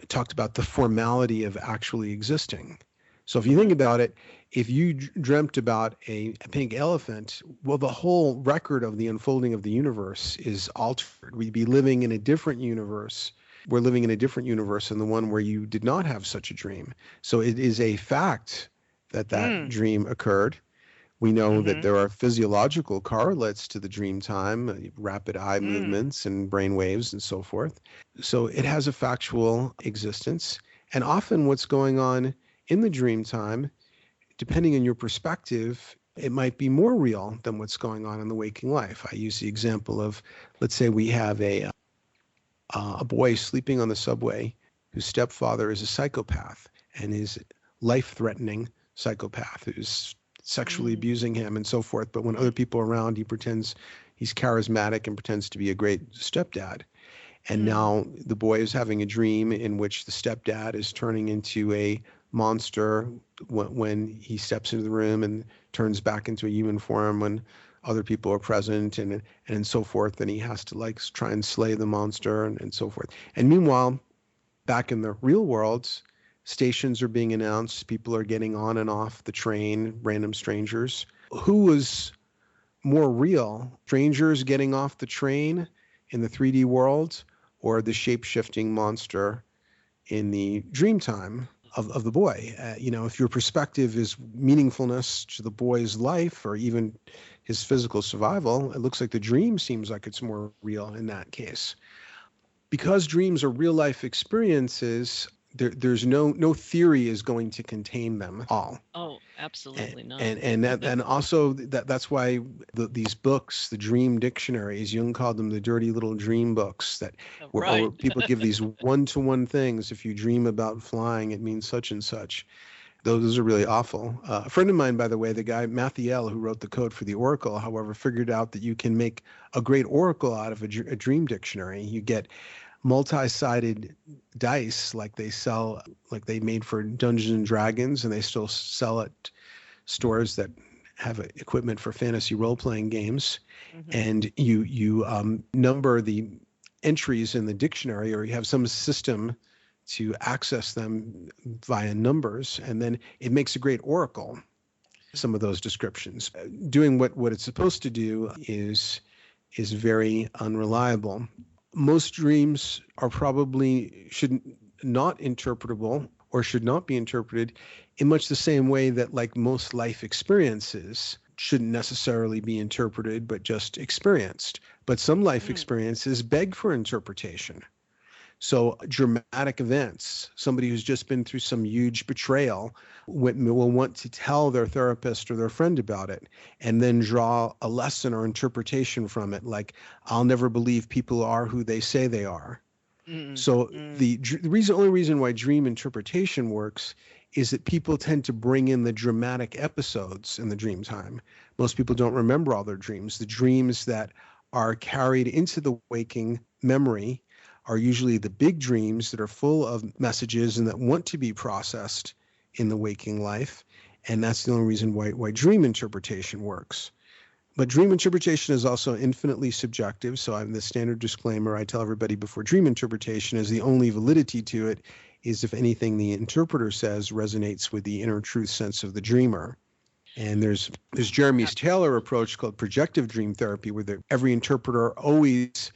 talked about the formality of actually existing. So if you think about it, if you dreamt about a pink elephant, well, the whole record of the unfolding of the universe is altered. We'd be living in a different universe. We're living in a different universe than the one where you did not have such a dream. So it is a fact that dream occurred. We know that there are physiological correlates to the dream time, rapid eye movements and brain waves and so forth. So it has a factual existence. And often what's going on in the dream time, depending on your perspective, it might be more real than what's going on in the waking life. I use the example of, let's say we have a boy sleeping on the subway whose stepfather is a psychopath and is life-threatening psychopath who's sexually abusing him and so forth. But when other people are around, he pretends he's charismatic and pretends to be a great stepdad. And now the boy is having a dream in which the stepdad is turning into a monster when he steps into the room, and turns back into a human form when other people are present, and so forth. And he has to like try and slay the monster and so forth. And meanwhile, back in the real world, stations are being announced. People are getting on and off the train, random strangers. Who was more real? Strangers getting off the train in the 3D world, or the shape-shifting monster in the dream time of the boy? If your perspective is meaningfulness to the boy's life or even his physical survival, it looks like the dream seems like it's more real in that case. Because dreams are real life experiences, there's no theory is going to contain them all. Oh, absolutely not. And also that's why these books, the dream dictionaries, Jung called them the dirty little dream books, that where people give these one-to-one things. If you dream about flying, it means such and such. Those are really awful. A friend of mine, by the way, the guy MacLeod, who wrote the code for the Oracle, however, figured out that you can make a great Oracle out of a dream dictionary. You get multi-sided dice like they made for Dungeons and Dragons, and they still sell at stores that have equipment for fantasy role-playing games. And you number the entries in the dictionary, or you have some system to access them via numbers, and then it makes a great oracle. Some of those descriptions doing what it's supposed to do is very unreliable. Most dreams are probably not interpretable, or should not be interpreted in much the same way that, like, most life experiences shouldn't necessarily be interpreted but just experienced. But some life experiences beg for interpretation. So dramatic events, somebody who's just been through some huge betrayal will want to tell their therapist or their friend about it, and then draw a lesson or interpretation from it, like, I'll never believe people are who they say they are. So the only reason why dream interpretation works is that people tend to bring in the dramatic episodes in the dream time. Most people don't remember all their dreams. The dreams that are carried into the waking memory are usually the big dreams that are full of messages and that want to be processed in the waking life. And that's the only reason why dream interpretation works. But dream interpretation is also infinitely subjective. So I'm the standard disclaimer I tell everybody before dream interpretation is the only validity to it is if anything the interpreter says resonates with the inner truth sense of the dreamer. And there's Jeremy Taylor approach called projective dream therapy, where every interpreter always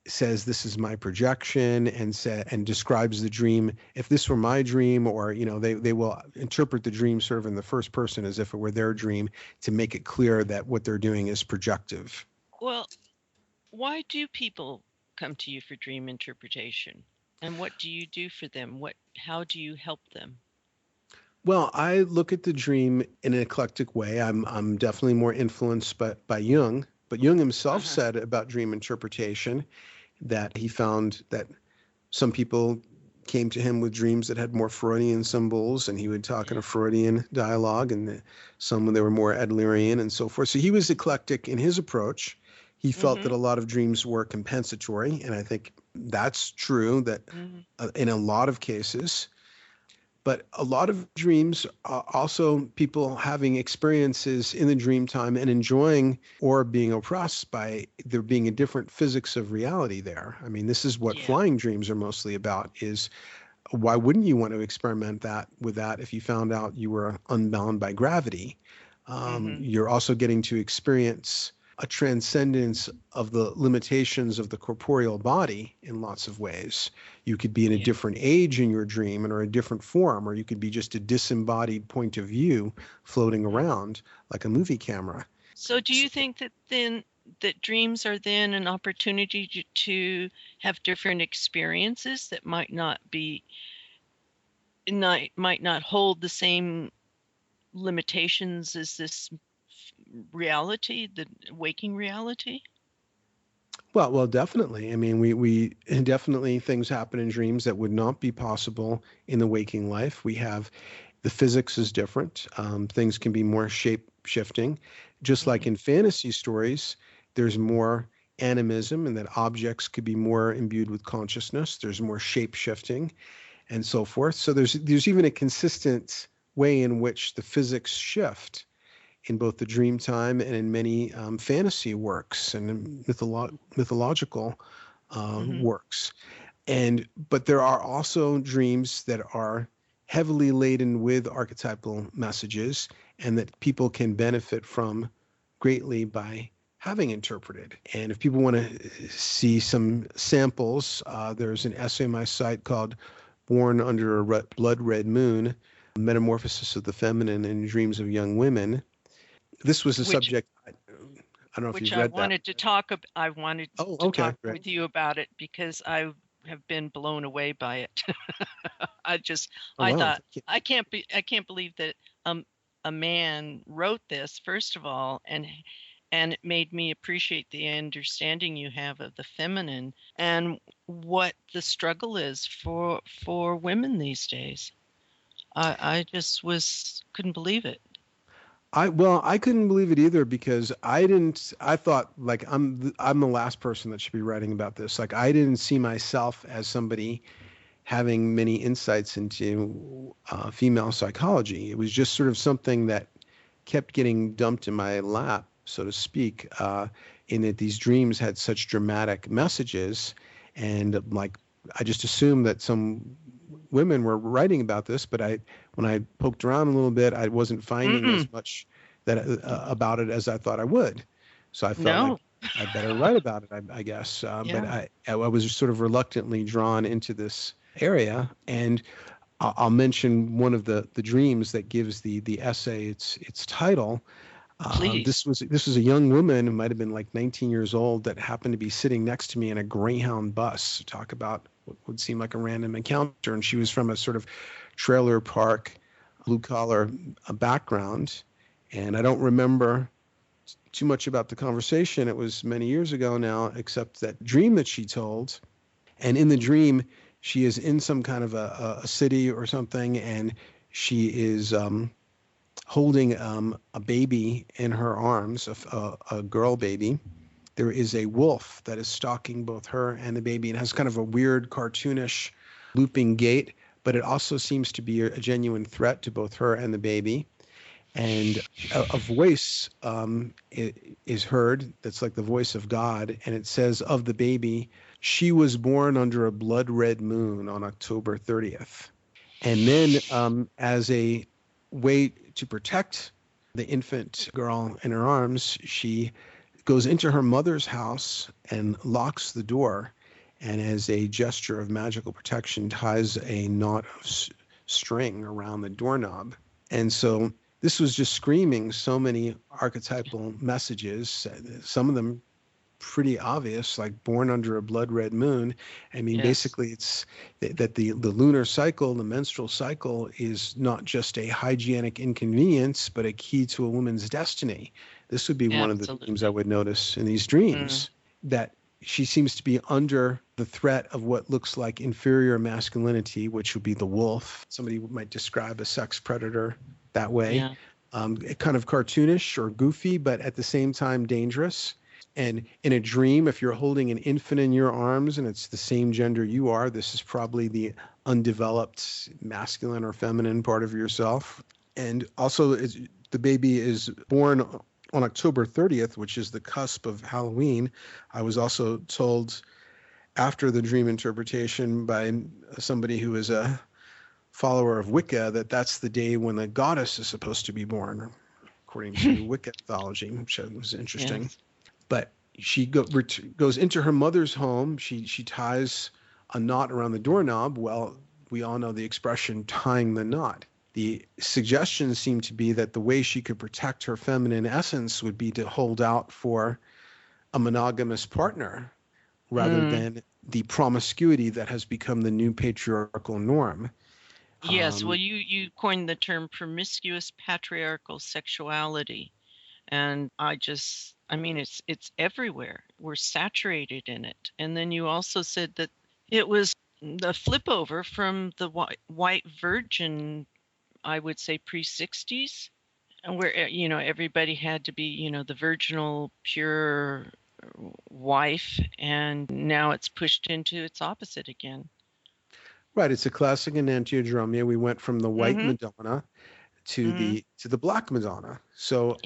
says this is my projection, and describes the dream. If this were my dream, or they will interpret the dream sort of in the first person as if it were their dream, to make it clear that what they're doing is projective. Well, why do people come to you for dream interpretation, and what do you do for them? How do you help them? Well, I look at the dream in an eclectic way. I'm definitely more influenced by Jung, but Jung himself said about dream interpretation that he found that some people came to him with dreams that had more Freudian symbols, and he would talk in a Freudian dialogue, and some when they were more Adlerian and so forth. So he was eclectic in his approach. He felt that a lot of dreams were compensatory, and I think that's true that in a lot of cases. But a lot of dreams are also people having experiences in the dream time and enjoying or being oppressed by there being a different physics of reality there. I mean, this is what flying dreams are mostly about, is why wouldn't you want to experiment with that if you found out you were unbound by gravity? You're also getting to experience a transcendence of the limitations of the corporeal body in lots of ways. You could be in a different age in your dream or a different form, or you could be just a disembodied point of view floating around like a movie camera. So do you think that dreams are then an opportunity to have different experiences that might not hold the same limitations as this reality, the waking reality? Well, definitely. I mean, we definitely things happen in dreams that would not be possible in the waking life. We have the physics is different. Things can be more shape shifting, just like in fantasy stories. There's more animism, and that objects could be more imbued with consciousness. There's more shape shifting, and so forth. So there's even a consistent way in which the physics shift in both the dream time and in many fantasy works and mythological works. But there are also dreams that are heavily laden with archetypal messages, and that people can benefit from greatly by having interpreted. And if people want to see some samples, there's an essay on my site called Born Under a Blood Red Moon, Metamorphosis of the Feminine in Dreams of Young Women. This was a subject, I don't know if you've read that. I wanted to talk with you about it, because I have been blown away by it. I wow. thought I can't believe that a man wrote this, first of all, and it made me appreciate the understanding you have of the feminine and what the struggle is for women these days. I just couldn't believe it. I couldn't believe it either, because I thought, like, I'm the last person that should be writing about this. Like, I didn't see myself as somebody having many insights into female psychology. It was just sort of something that kept getting dumped in my lap, so to speak, in that these dreams had such dramatic messages. And like, I just assumed that some women were writing about this, but when I poked around a little bit, I wasn't finding as much that about it as I thought I would. So I felt like I better write about it, I guess. But I was just sort of reluctantly drawn into this area. And I'll mention one of the dreams that gives the essay its title. This was a young woman who might have been like 19 years old that happened to be sitting next to me in a Greyhound bus. Talk about what would seem like a random encounter. And she was from a sort of trailer park, blue-collar background. And I don't remember too much about the conversation. It was many years ago now, except that dream that she told. And in the dream, she is in some kind of a city or something, and she is holding a baby in her arms, a girl baby. There is a wolf that is stalking both her and the baby, and has kind of a weird cartoonish looping gait, but it also seems to be a genuine threat to both her and the baby. And a voice is heard that's like the voice of God, and it says of the baby, she was born under a blood red moon on October 30th. And then as a way to protect the infant girl in her arms, she goes into her mother's house and locks the door, and as a gesture of magical protection ties a knot of string around the doorknob. And so this was just screaming so many archetypal messages, some of them pretty obvious, like born under a blood red moon. I mean, basically it's that the lunar cycle, the menstrual cycle, is not just a hygienic inconvenience, but a key to a woman's destiny. This would be one of the themes I would notice in these dreams, that she seems to be under the threat of what looks like inferior masculinity, which would be the wolf. Somebody might describe a sex predator that way. Kind of cartoonish or goofy, but at the same time dangerous. And in a dream, if you're holding an infant in your arms and it's the same gender you are, this is probably the undeveloped masculine or feminine part of yourself. And also, the baby is born on October 30th, which is the cusp of Halloween. I was also told after the dream interpretation by somebody who is a follower of Wicca that that's the day when the goddess is supposed to be born, according to Wicca mythology, which was interesting. Yes. But she goes into her mother's home. She ties a knot around the doorknob. Well, we all know the expression tying the knot. The suggestions seem to be that the way she could protect her feminine essence would be to hold out for a monogamous partner rather than the promiscuity that has become the new patriarchal norm. Yes, well, you coined the term promiscuous patriarchal sexuality. And I mean, it's everywhere. We're saturated in it. And then you also said that it was the flip over from the white virgin, I would say pre-60s, where, everybody had to be, the virginal, pure wife. And now it's pushed into its opposite again. Right. It's a classic enantiodromia. We went from the white Madonna to the black Madonna. So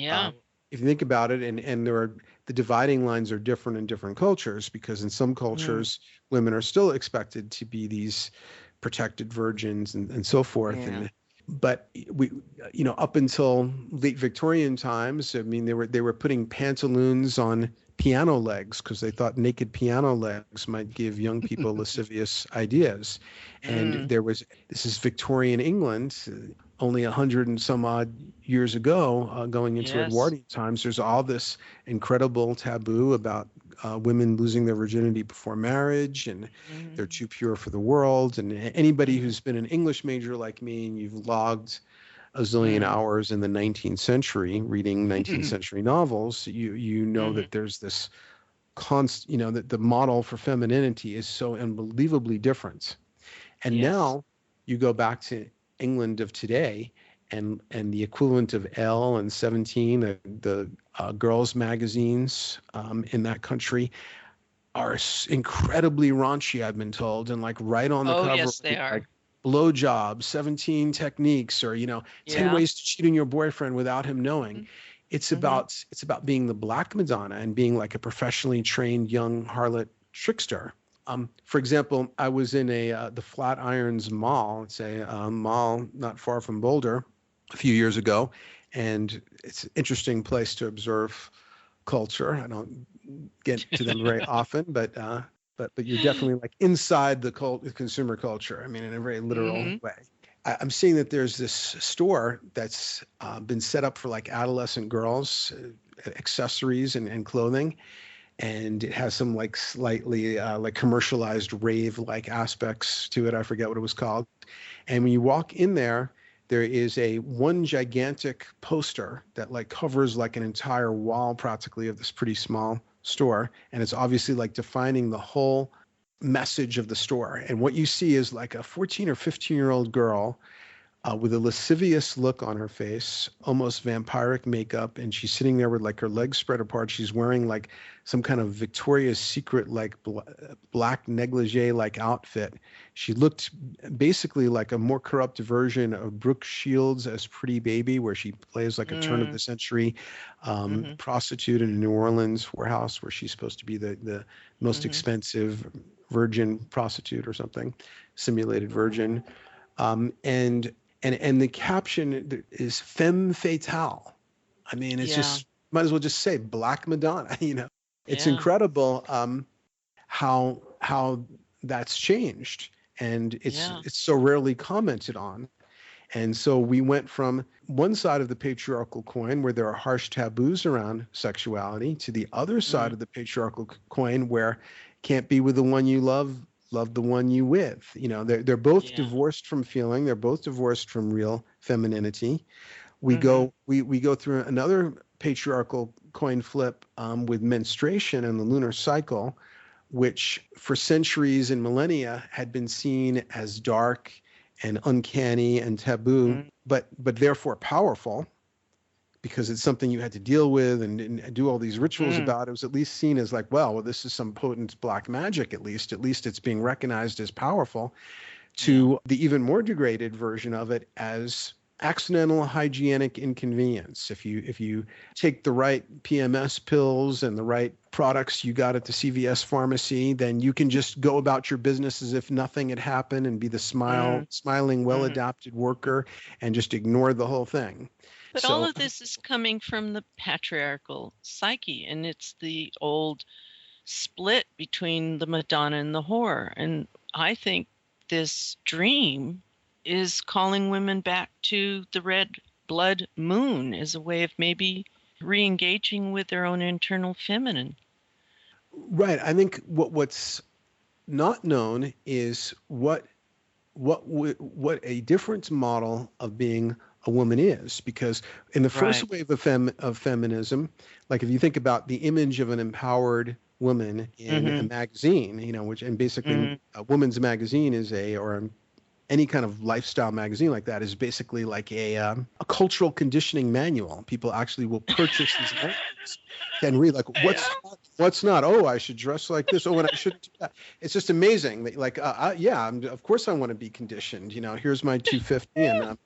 if you think about it, and the dividing lines are different in different cultures, because in some cultures women are still expected to be these protected virgins and so forth. But we, up until late Victorian times, I mean, they were putting pantaloons on piano legs because they thought naked piano legs might give young people lascivious ideas. And this is Victorian England, only 100 and some odd years ago, going into Edwardian times. There's all this incredible taboo about women losing their virginity before marriage, and they're too pure for the world. And anybody who's been an English major like me, and you've logged a zillion hours in the 19th century reading 19th century novels, you know that there's this that the model for femininity is so unbelievably different. And now you go back to England of today, and the equivalent of Elle and 17, the girls' magazines in that country are incredibly raunchy, I've been told, and like right on the cover. Yes, they are. Like, blowjob, 17 techniques, or 10 ways to cheat on your boyfriend without him knowing. It's about being the Black Madonna and being like a professionally trained young harlot trickster. For example, I was in the Flatirons Mall. It's a mall not far from Boulder a few years ago, and it's an interesting place to observe culture. I don't get to them very often, but you're definitely like inside the consumer culture. I mean, in a very literal way. I'm seeing that there's this store that's been set up for like adolescent girls, accessories and clothing. And it has some like slightly like commercialized rave-like aspects to it. I forget what it was called. And when you walk in there, there is one gigantic poster that like covers like an entire wall practically of this pretty small store. And it's obviously like defining the whole message of the store. And what you see is like a 14 or 15-year-old girl with a lascivious look on her face, almost vampiric makeup, and she's sitting there with like her legs spread apart. She's wearing like some kind of Victoria's Secret like black negligee like outfit. She looked basically like a more corrupt version of Brooke Shields as Pretty Baby, where she plays like a turn of the century prostitute in a New Orleans whorehouse, where she's supposed to be the most expensive virgin prostitute or something, simulated virgin. And the caption is femme fatale. I mean, it's just, might as well just say Black Madonna, It's incredible how that's changed. And it's so rarely commented on. And so we went from one side of the patriarchal coin where there are harsh taboos around sexuality to the other side of the patriarchal coin where can't be with the one you love the one you with. They're both divorced from feeling. They're both divorced from real femininity. We go through another patriarchal coin flip with menstruation and the lunar cycle, which for centuries and millennia had been seen as dark and uncanny and taboo, but therefore powerful, because it's something you had to deal with and do all these rituals about. It was at least seen as like, well, this is some potent black magic, at least it's being recognized as powerful, to the even more degraded version of it as accidental hygienic inconvenience. If you take the right PMS pills and the right products you got at the CVS pharmacy, then you can just go about your business as if nothing had happened and be the smiling, well-adapted worker and just ignore the whole thing. But all of this is coming from the patriarchal psyche, and it's the old split between the Madonna and the whore. And I think this dream is calling women back to the red blood moon as a way of maybe re-engaging with their own internal feminine. Right. I think what's not known is what a different model of being a woman is, because in the first wave of feminism, like if you think about the image of an empowered woman in a magazine, which, and basically a woman's magazine is any kind of lifestyle magazine like that is basically like a cultural conditioning manual. People actually will purchase these magazines and read like what's not. Oh, I should dress like this. Oh, and I shouldn't do that. It's just amazing that like of course I want to be conditioned. Here's my 250 and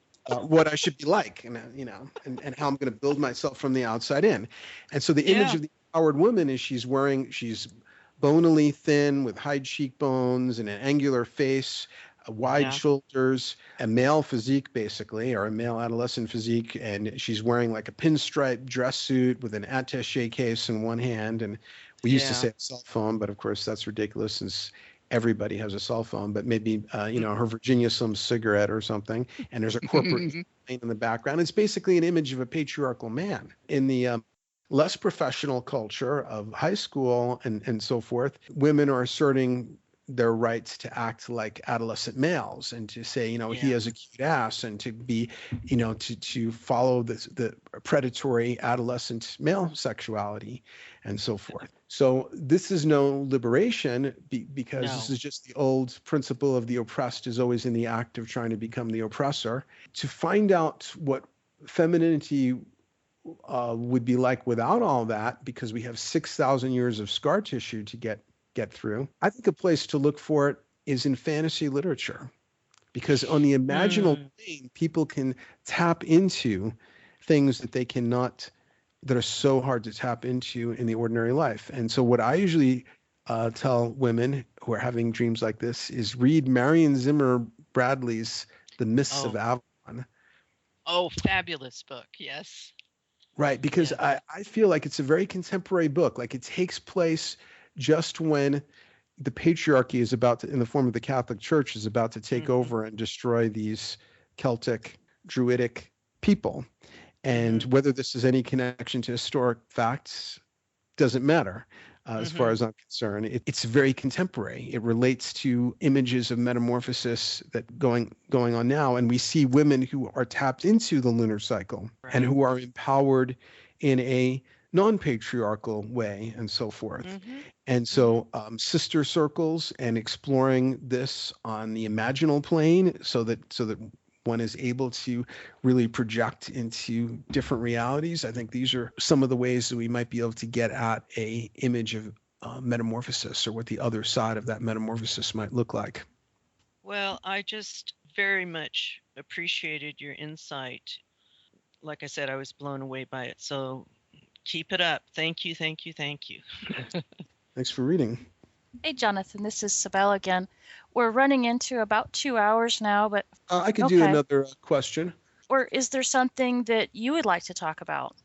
what I should be like, and how I'm going to build myself from the outside in. And so the image of the empowered woman is she's bonily thin with high cheekbones and an angular face, wide shoulders, a male physique basically, or a male adolescent physique, and she's wearing like a pinstripe dress suit with an attaché case in one hand, and we used to say a cell phone, but of course that's ridiculous since everybody has a cell phone, but maybe her Virginia Slim cigarette or something, and there's a corporate plane in the background. It's basically an image of a patriarchal man. In the less professional culture of high school and so forth, women are asserting their rights to act like adolescent males and to say, he Yeah. has a cute ass, and to be, to follow the predatory adolescent male sexuality and so forth. So this is no liberation because this No. is just the old principle of the oppressed is always in the act of trying to become the oppressor. To find out what femininity would be like without all that, because we have 6,000 years of scar tissue to get through. I think a place to look for it is in fantasy literature, because on the imaginal plane, people can tap into things that they cannot, that are so hard to tap into in the ordinary life. And so what I usually tell women who are having dreams like this is read Marion Zimmer Bradley's The Mists of Avalon. Oh, fabulous book. Yes. Right, because Yes. I feel like it's a very contemporary book. Like, it takes place just when the patriarchy is about to, in the form of the Catholic Church, is about to take over and destroy these Celtic, Druidic people. And whether this has any connection to historic facts doesn't matter. As far as I'm concerned, it's very contemporary. It relates to images of metamorphosis that going on now, and we see women who are tapped into the lunar cycle and who are empowered in a non-patriarchal way and so forth. And so sister circles and exploring this on the imaginal plane, so that one is able to really project into different realities. I think these are some of the ways that we might be able to get at a image of metamorphosis, or what the other side of that metamorphosis might look like. Well, I just very much appreciated your insight. Like I said, I was blown away by it. So keep it up. Thank you, thank you, thank you. Thanks for reading. Hey, Jonathan, this is Sibel again. We're running into about 2 hours now, but I could do another question. Or is there something that you would like to talk about?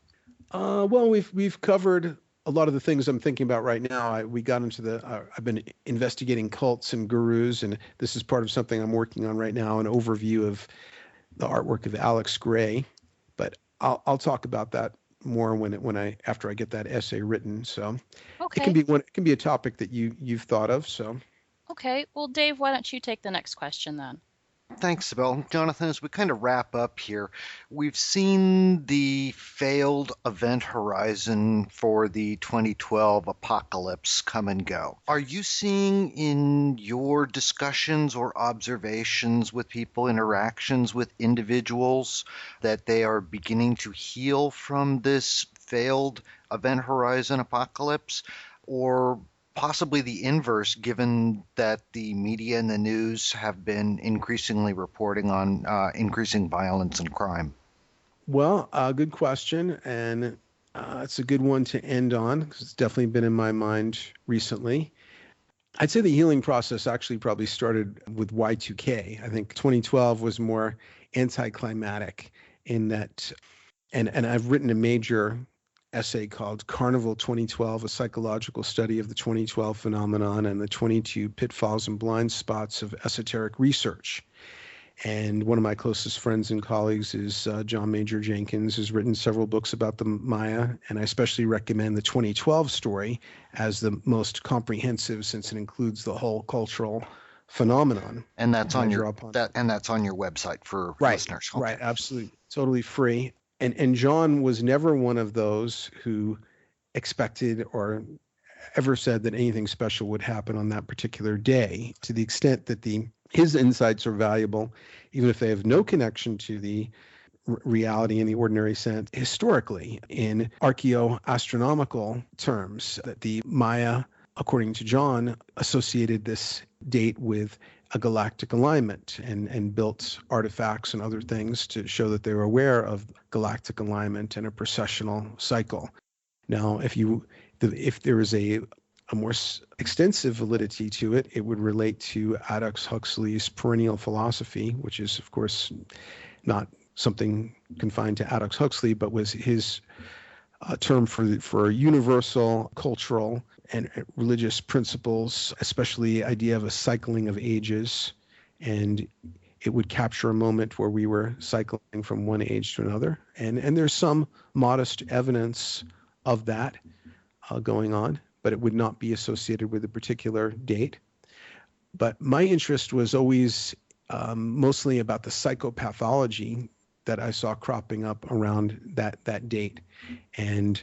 Well, we've covered a lot of the things I'm thinking about right now. We got into I've been investigating cults and gurus, and this is part of something I'm working on right now, an overview of the artwork of Alex Gray. But I'll talk about that more after I get that essay written. So Okay. it can be a topic that you've thought of. So okay. Well, Dave, why don't you take the next question then? Thanks, Sybil. Jonathan, as we kind of wrap up here, we've seen the failed event horizon for the 2012 apocalypse come and go. Are you seeing in your discussions or observations with people, interactions with individuals, that they are beginning to heal from this failed event horizon apocalypse? Or possibly the inverse, given that the media and the news have been increasingly reporting on increasing violence and crime? Well, good question, and it's a good one to end on, because it's definitely been in my mind recently. I'd say the healing process actually probably started with Y2K. I think 2012 was more anticlimactic in that, and I've written a major essay called Carnival 2012, a psychological study of the 2012 phenomenon and the 22 pitfalls and blind spots of esoteric research. And one of my closest friends and colleagues is John Major Jenkins, who's written several books about the Maya, and I especially recommend the 2012 story as the most comprehensive, since it includes the whole cultural phenomenon. And that's on your website for listeners. Okay. Right, absolutely, totally free. And John was never one of those who expected or ever said that anything special would happen on that particular day, to the extent that his insights are valuable, even if they have no connection to the reality in the ordinary sense. Historically, in archaeoastronomical terms, that the Maya, according to John, associated this date with a galactic alignment and built artifacts and other things to show that they were aware of galactic alignment and a precessional cycle. Now, if there is a more extensive validity to it, it would relate to Aldous Huxley's perennial philosophy, which is, of course, not something confined to Aldous Huxley, but was his term for universal cultural and religious principles, especially the idea of a cycling of ages. And it would capture a moment where we were cycling from one age to another. And there's some modest evidence of that going on, but it would not be associated with a particular date. But my interest was always mostly about the psychopathology that I saw cropping up around that date. And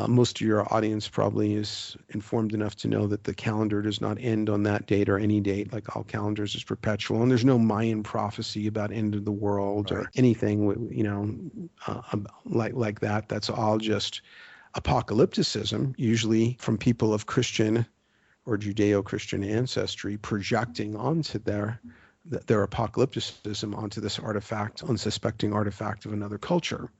most of your audience probably is informed enough to know that the calendar does not end on that date or any date. Like all calendars is perpetual, and there's no Mayan prophecy about end of the world or anything, like that. That's all just apocalypticism, usually from people of Christian or Judeo-Christian ancestry projecting onto their apocalypticism onto this artifact, unsuspecting artifact of another culture.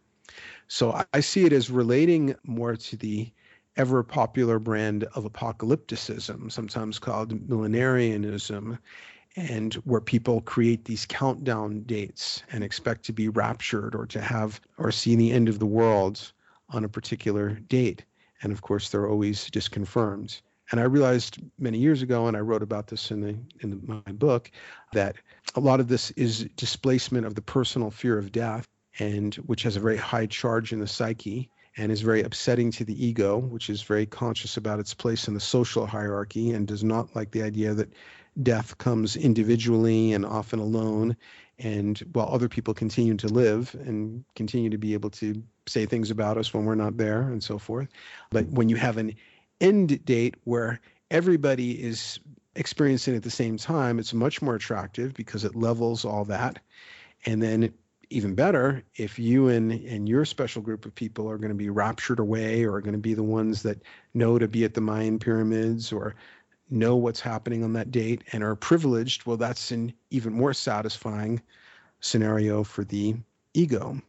So I see it as relating more to the ever popular brand of apocalypticism, sometimes called millenarianism, and where people create these countdown dates and expect to be raptured or to have or see the end of the world on a particular date. And of course, they're always disconfirmed. And I realized many years ago, and I wrote about this in my book, that a lot of this is displacement of the personal fear of death, and which has a very high charge in the psyche and is very upsetting to the ego, which is very conscious about its place in the social hierarchy and does not like the idea that death comes individually and often alone, and while other people continue to live and continue to be able to say things about us when we're not there and so forth. But when you have an end date where everybody is experiencing it at the same time, it's much more attractive because it levels all that. And then even better, if you and your special group of people are going to be raptured away or are going to be the ones that know to be at the Mayan pyramids or know what's happening on that date and are privileged, well, that's an even more satisfying scenario for the ego.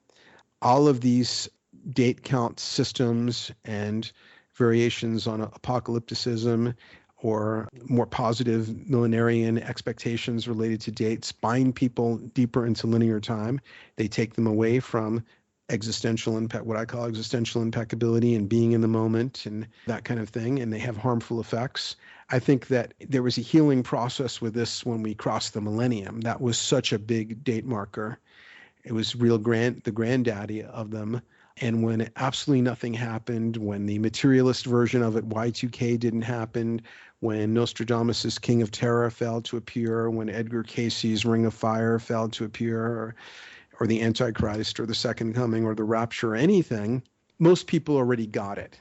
All of these date count systems and variations on apocalypticism or more positive millenarian expectations related to dates bind people deeper into linear time. They take them away from what I call existential impeccability and being in the moment and that kind of thing, and they have harmful effects. I think that there was a healing process with this when we crossed the millennium. That was such a big date marker. It was the granddaddy of them. And when absolutely nothing happened, when the materialist version of it, Y2K, didn't happen, when Nostradamus' King of Terror failed to appear, when Edgar Cayce's Ring of Fire failed to appear, or the Antichrist or the Second Coming or the Rapture or anything, most people already got it,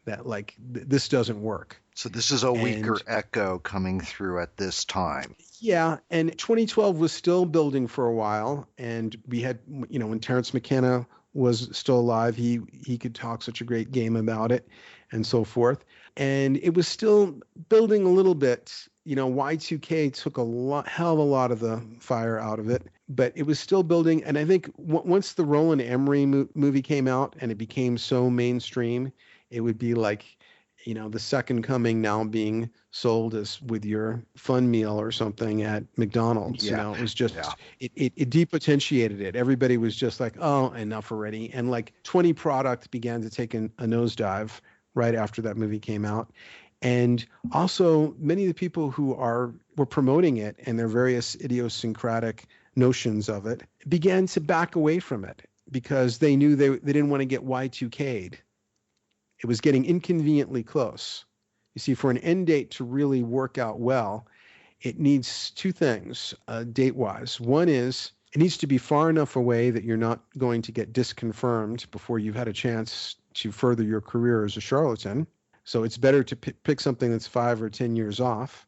that this doesn't work. So this is a weaker echo coming through at this time. Yeah, and 2012 was still building for a while, and we had, when Terence McKenna was still alive, he could talk such a great game about it and so forth. And it was still building a little bit. Y2K took hell of a lot of the fire out of it, but it was still building. And I think once the Roland Emmerich movie came out and it became so mainstream, it would be like, the Second Coming now being sold as with your fun meal or something at McDonald's. Yeah. It was just, it depotentiated it. Everybody was just like, oh, enough already. And 20 product began to take a nosedive right after that movie came out. And also many of the people who were promoting it and their various idiosyncratic notions of it began to back away from it because they knew they didn't want to get Y2K'd. It was getting inconveniently close. You see, for an end date to really work out well, it needs two things, date-wise. One is it needs to be far enough away that you're not going to get disconfirmed before you've had a chance to further your career as a charlatan. So it's better to pick something that's 5 or 10 years off.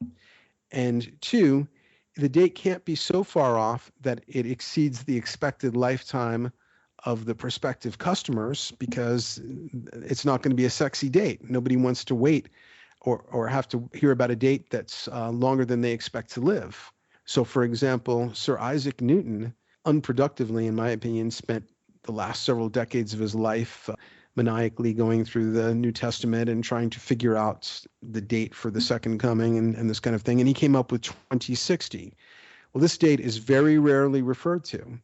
And two, the date can't be so far off that it exceeds the expected lifetime of the prospective customers, because it's not going to be a sexy date. Nobody wants to wait or have to hear about a date that's longer than they expect to live. So, for example, Sir Isaac Newton, unproductively, in my opinion, spent the last several decades of his life maniacally going through the New Testament and trying to figure out the date for the Second Coming and this kind of thing. And he came up with 2060. Well, this date is very rarely referred to.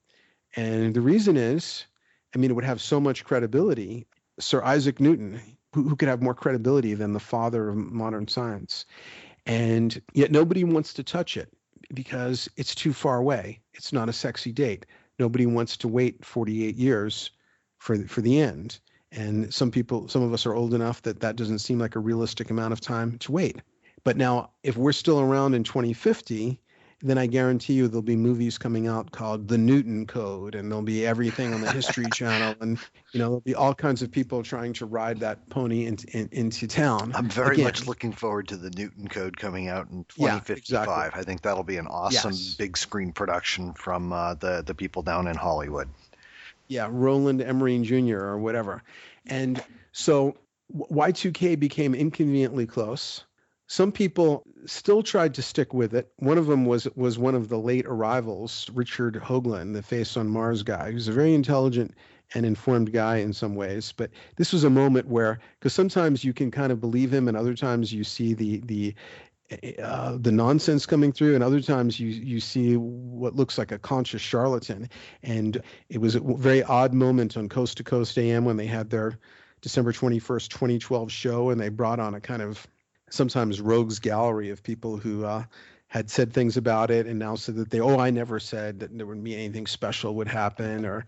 And the reason is, it would have so much credibility. Sir Isaac Newton, who could have more credibility than the father of modern science? And yet nobody wants to touch it because it's too far away. It's not a sexy date. Nobody wants to wait 48 years for the end. And some of us are old enough that doesn't seem like a realistic amount of time to wait. But now, if we're still around in 2050, then I guarantee you there'll be movies coming out called The Newton Code, and there'll be everything on the History Channel, and there'll be all kinds of people trying to ride that pony into town. I'm very much looking forward to The Newton Code coming out in 2055. Yeah, exactly. I think that'll be an awesome big screen production from the people down in Hollywood. Yeah, Roland Emmerich Jr. or whatever. And so Y2K became inconveniently close. Some people still tried to stick with it. One of them was one of the late arrivals, Richard Hoagland, the Face on Mars guy, who's a very intelligent and informed guy in some ways. But this was a moment where, because sometimes you can kind of believe him, and other times you see the nonsense coming through, and other times you see what looks like a conscious charlatan. And it was a very odd moment on Coast to Coast AM when they had their December 21st, 2012 show, and they brought on a kind of sometimes rogues gallery of people who had said things about it and now said that I never said that there would be anything special would happen, or,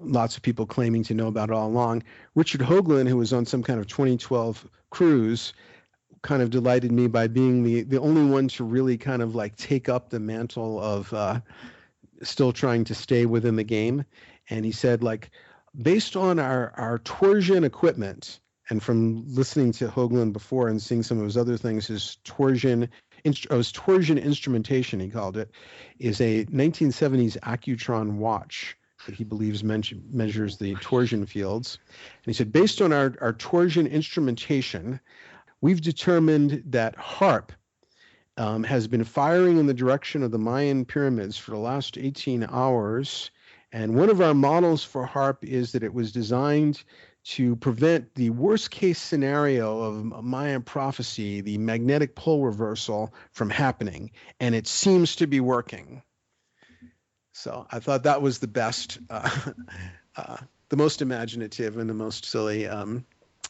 lots of people claiming to know about it all along. Richard Hoagland, who was on some kind of 2012 cruise, kind of delighted me by being the only one to really kind of like take up the mantle of still trying to stay within the game. And he said, like, based on our torsion equipment, and from listening to Hoagland before and seeing some of his other things, his torsion instrumentation, he called it, is a 1970s Accutron watch that he believes measures the torsion fields. And he said, based on our torsion instrumentation, we've determined that HARP has been firing in the direction of the Mayan pyramids for the last 18 hours. And one of our models for HARP is that it was designed to prevent the worst case scenario of Mayan prophecy, the magnetic pole reversal, from happening. And it seems to be working. So I thought that was the best, the most imaginative and the most silly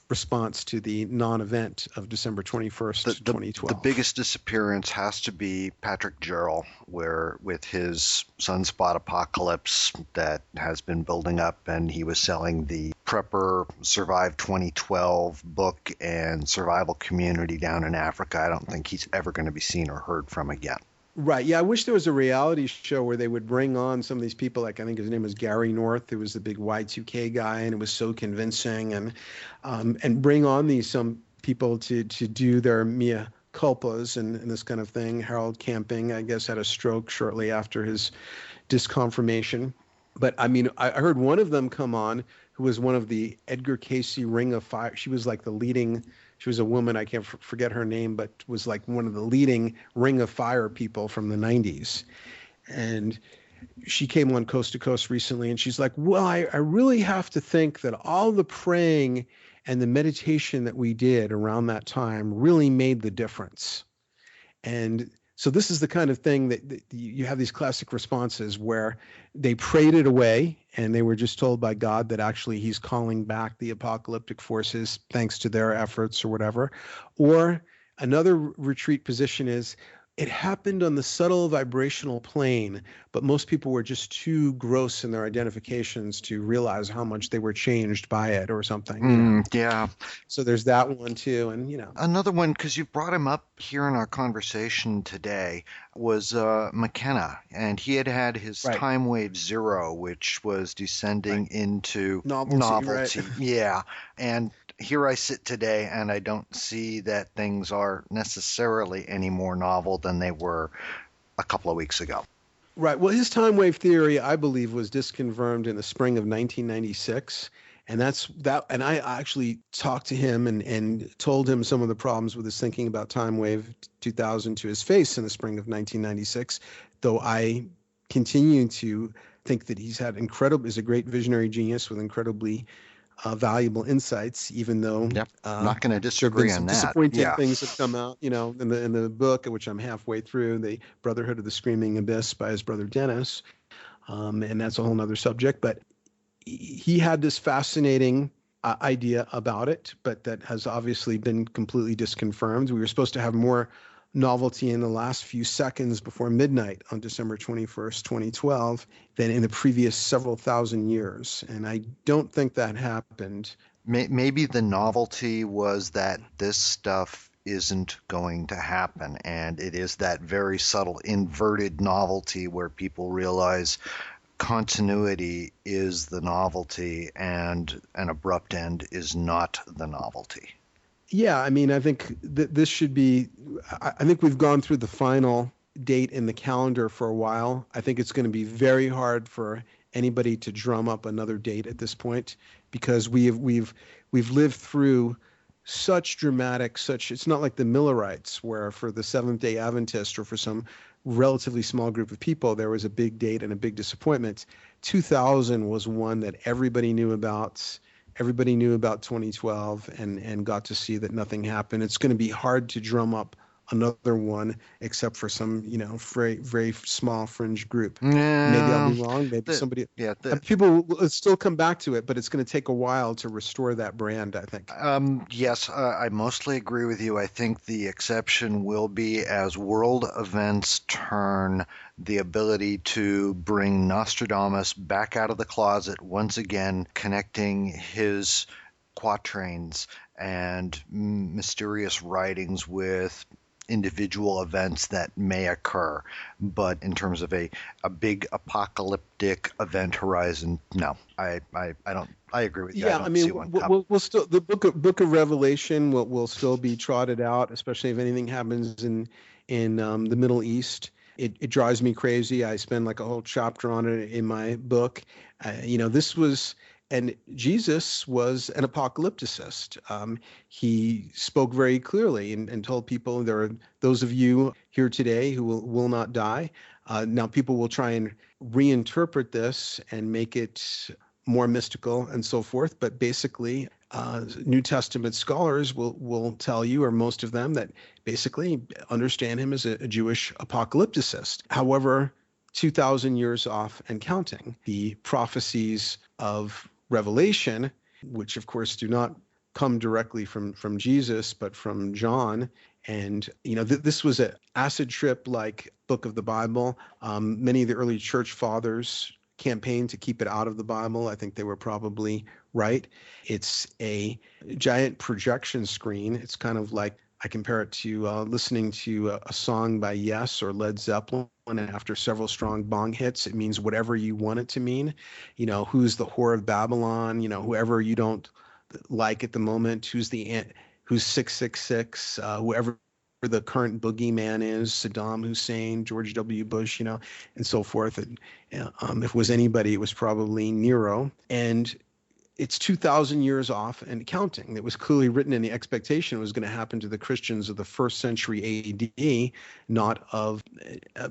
response to the non-event of December 21st, 2012. The biggest disappearance has to be Patrick Gerald, where with his Sunspot Apocalypse that has been building up, and he was selling the Prepper Survive 2012 book and survival community down in Africa. I don't think he's ever going to be seen or heard from again. Right. Yeah, I wish there was a reality show where they would bring on some of these people. Like, I think his name was Gary North, who was the big Y2K guy, and it was so convincing. And bring on some people to do their mea culpas and this kind of thing. Harold Camping, I guess, had a stroke shortly after his disconfirmation. But I mean, I heard one of them come on who was one of the Edgar Cayce Ring of Fire. She was like the leading. She was a woman, I can't forget her name, but was like one of the leading Ring of Fire people from the 90s. And she came on Coast to Coast recently, and she's like, well, I really have to think that all the praying and the meditation that we did around that time really made the difference. And so this is the kind of thing that you have these classic responses where they prayed it away and they were just told by God that actually he's calling back the apocalyptic forces thanks to their efforts or whatever. Or another retreat position is it happened on the subtle vibrational plane, but most people were just too gross in their identifications to realize how much they were changed by it or something. Yeah. So there's that one too. And, Another one, because you brought him up here in our conversation today, was McKenna. And he had his Time Wave Zero, which was descending into novelty. Right. Yeah. And here I sit today, and I don't see that things are necessarily any more novel than they were a couple of weeks ago. Right. Well, his time wave theory, I believe, was disconfirmed in the spring of 1996. And and I actually talked to him and told him some of the problems with his thinking about time wave 2000 to his face in the spring of 1996, though I continue to think that is a great visionary genius with incredibly valuable insights, even though not going to disagree on that. Disappointing things have come out, in the book, which I'm halfway through, The Brotherhood of the Screaming Abyss by his brother Dennis, and that's a whole nother subject. But he had this fascinating idea about it, but that has obviously been completely disconfirmed. We were supposed to have more novelty in the last few seconds before midnight on December 21st, 2012 than in the previous several thousand years. And I don't think that happened. Maybe the novelty was that this stuff isn't going to happen, and it is that very subtle inverted novelty where people realize continuity is the novelty and an abrupt end is not the novelty. Yeah, I mean, I think this should be, I think we've gone through the final date in the calendar for a while. I think it's going to be very hard for anybody to drum up another date at this point, because we've lived through such dramatic, it's not like the Millerites, where for the Seventh-day Adventist or for some relatively small group of people, there was a big date and a big disappointment. 2000 was one that everybody knew about. Everybody knew about 2012 and got to see that nothing happened. It's going to be hard to drum up another one, except for some, very, very small fringe group. Yeah, maybe I'll be wrong. Maybe somebody, people will still come back to it, but it's going to take a while to restore that brand, I think. Yes, I mostly agree with you. I think the exception will be as world events turn, the ability to bring Nostradamus back out of the closet once again, connecting his quatrains and mysterious writings with individual events that may occur. But in terms of a big apocalyptic event horizon, no, I don't. I agree with you. Yeah, I mean, we'll still, the book of Revelation will still be trotted out, especially if anything happens in the Middle East. It drives me crazy. I spend like a whole chapter on it in my book. And Jesus was an apocalypticist. He spoke very clearly and told people there are those of you here today who will not die. Now people will try and reinterpret this and make it more mystical and so forth. But basically, New Testament scholars will tell you, or most of them, that basically understand him as a Jewish apocalypticist. However, 2,000 years off and counting, the prophecies of Revelation, which of course do not come directly from Jesus, but from John. And, this was an acid trip like book of the Bible. Many of the early church fathers campaigned to keep it out of the Bible. I think they were probably right. It's a giant projection screen. It's kind of like, I compare it to listening to a song by Yes or Led Zeppelin, and after several strong bong hits, it means whatever you want it to mean. Who's the whore of Babylon? Whoever you don't like at the moment. Who's 666? Whoever the current boogeyman is, Saddam Hussein, George W. Bush, and so forth. And if it was anybody, it was probably Nero. And it's 2,000 years off and counting. It was clearly written in the expectation it was going to happen to the Christians of the first century AD, not of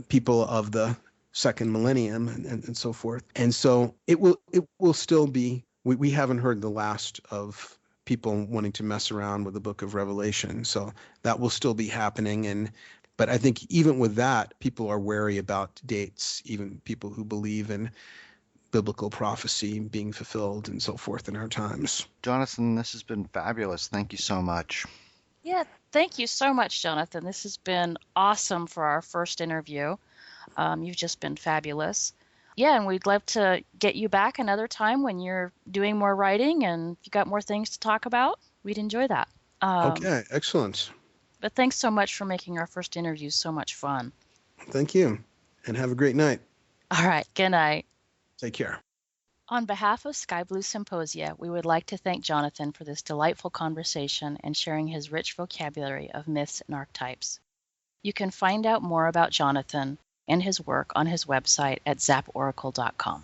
people of the second millennium and so forth. And so it will still be, we haven't heard the last of people wanting to mess around with the book of Revelation. So that will still be happening. But I think even with that, people are wary about dates, even people who believe in biblical prophecy being fulfilled and so forth in our times. Jonathan, this has been fabulous. Thank you so much. Yeah, thank you so much, Jonathan. This has been awesome for our first interview. You've just been fabulous. Yeah, and we'd love to get you back another time when you're doing more writing and you got more things to talk about. We'd enjoy that. Okay, excellent. But thanks so much for making our first interview so much fun. Thank you, and have a great night. All right, good night. Take care. On behalf of SkyBlue Symposia, we would like to thank Jonathan for this delightful conversation and sharing his rich vocabulary of myths and archetypes. You can find out more about Jonathan and his work on his website at zaporacle.com.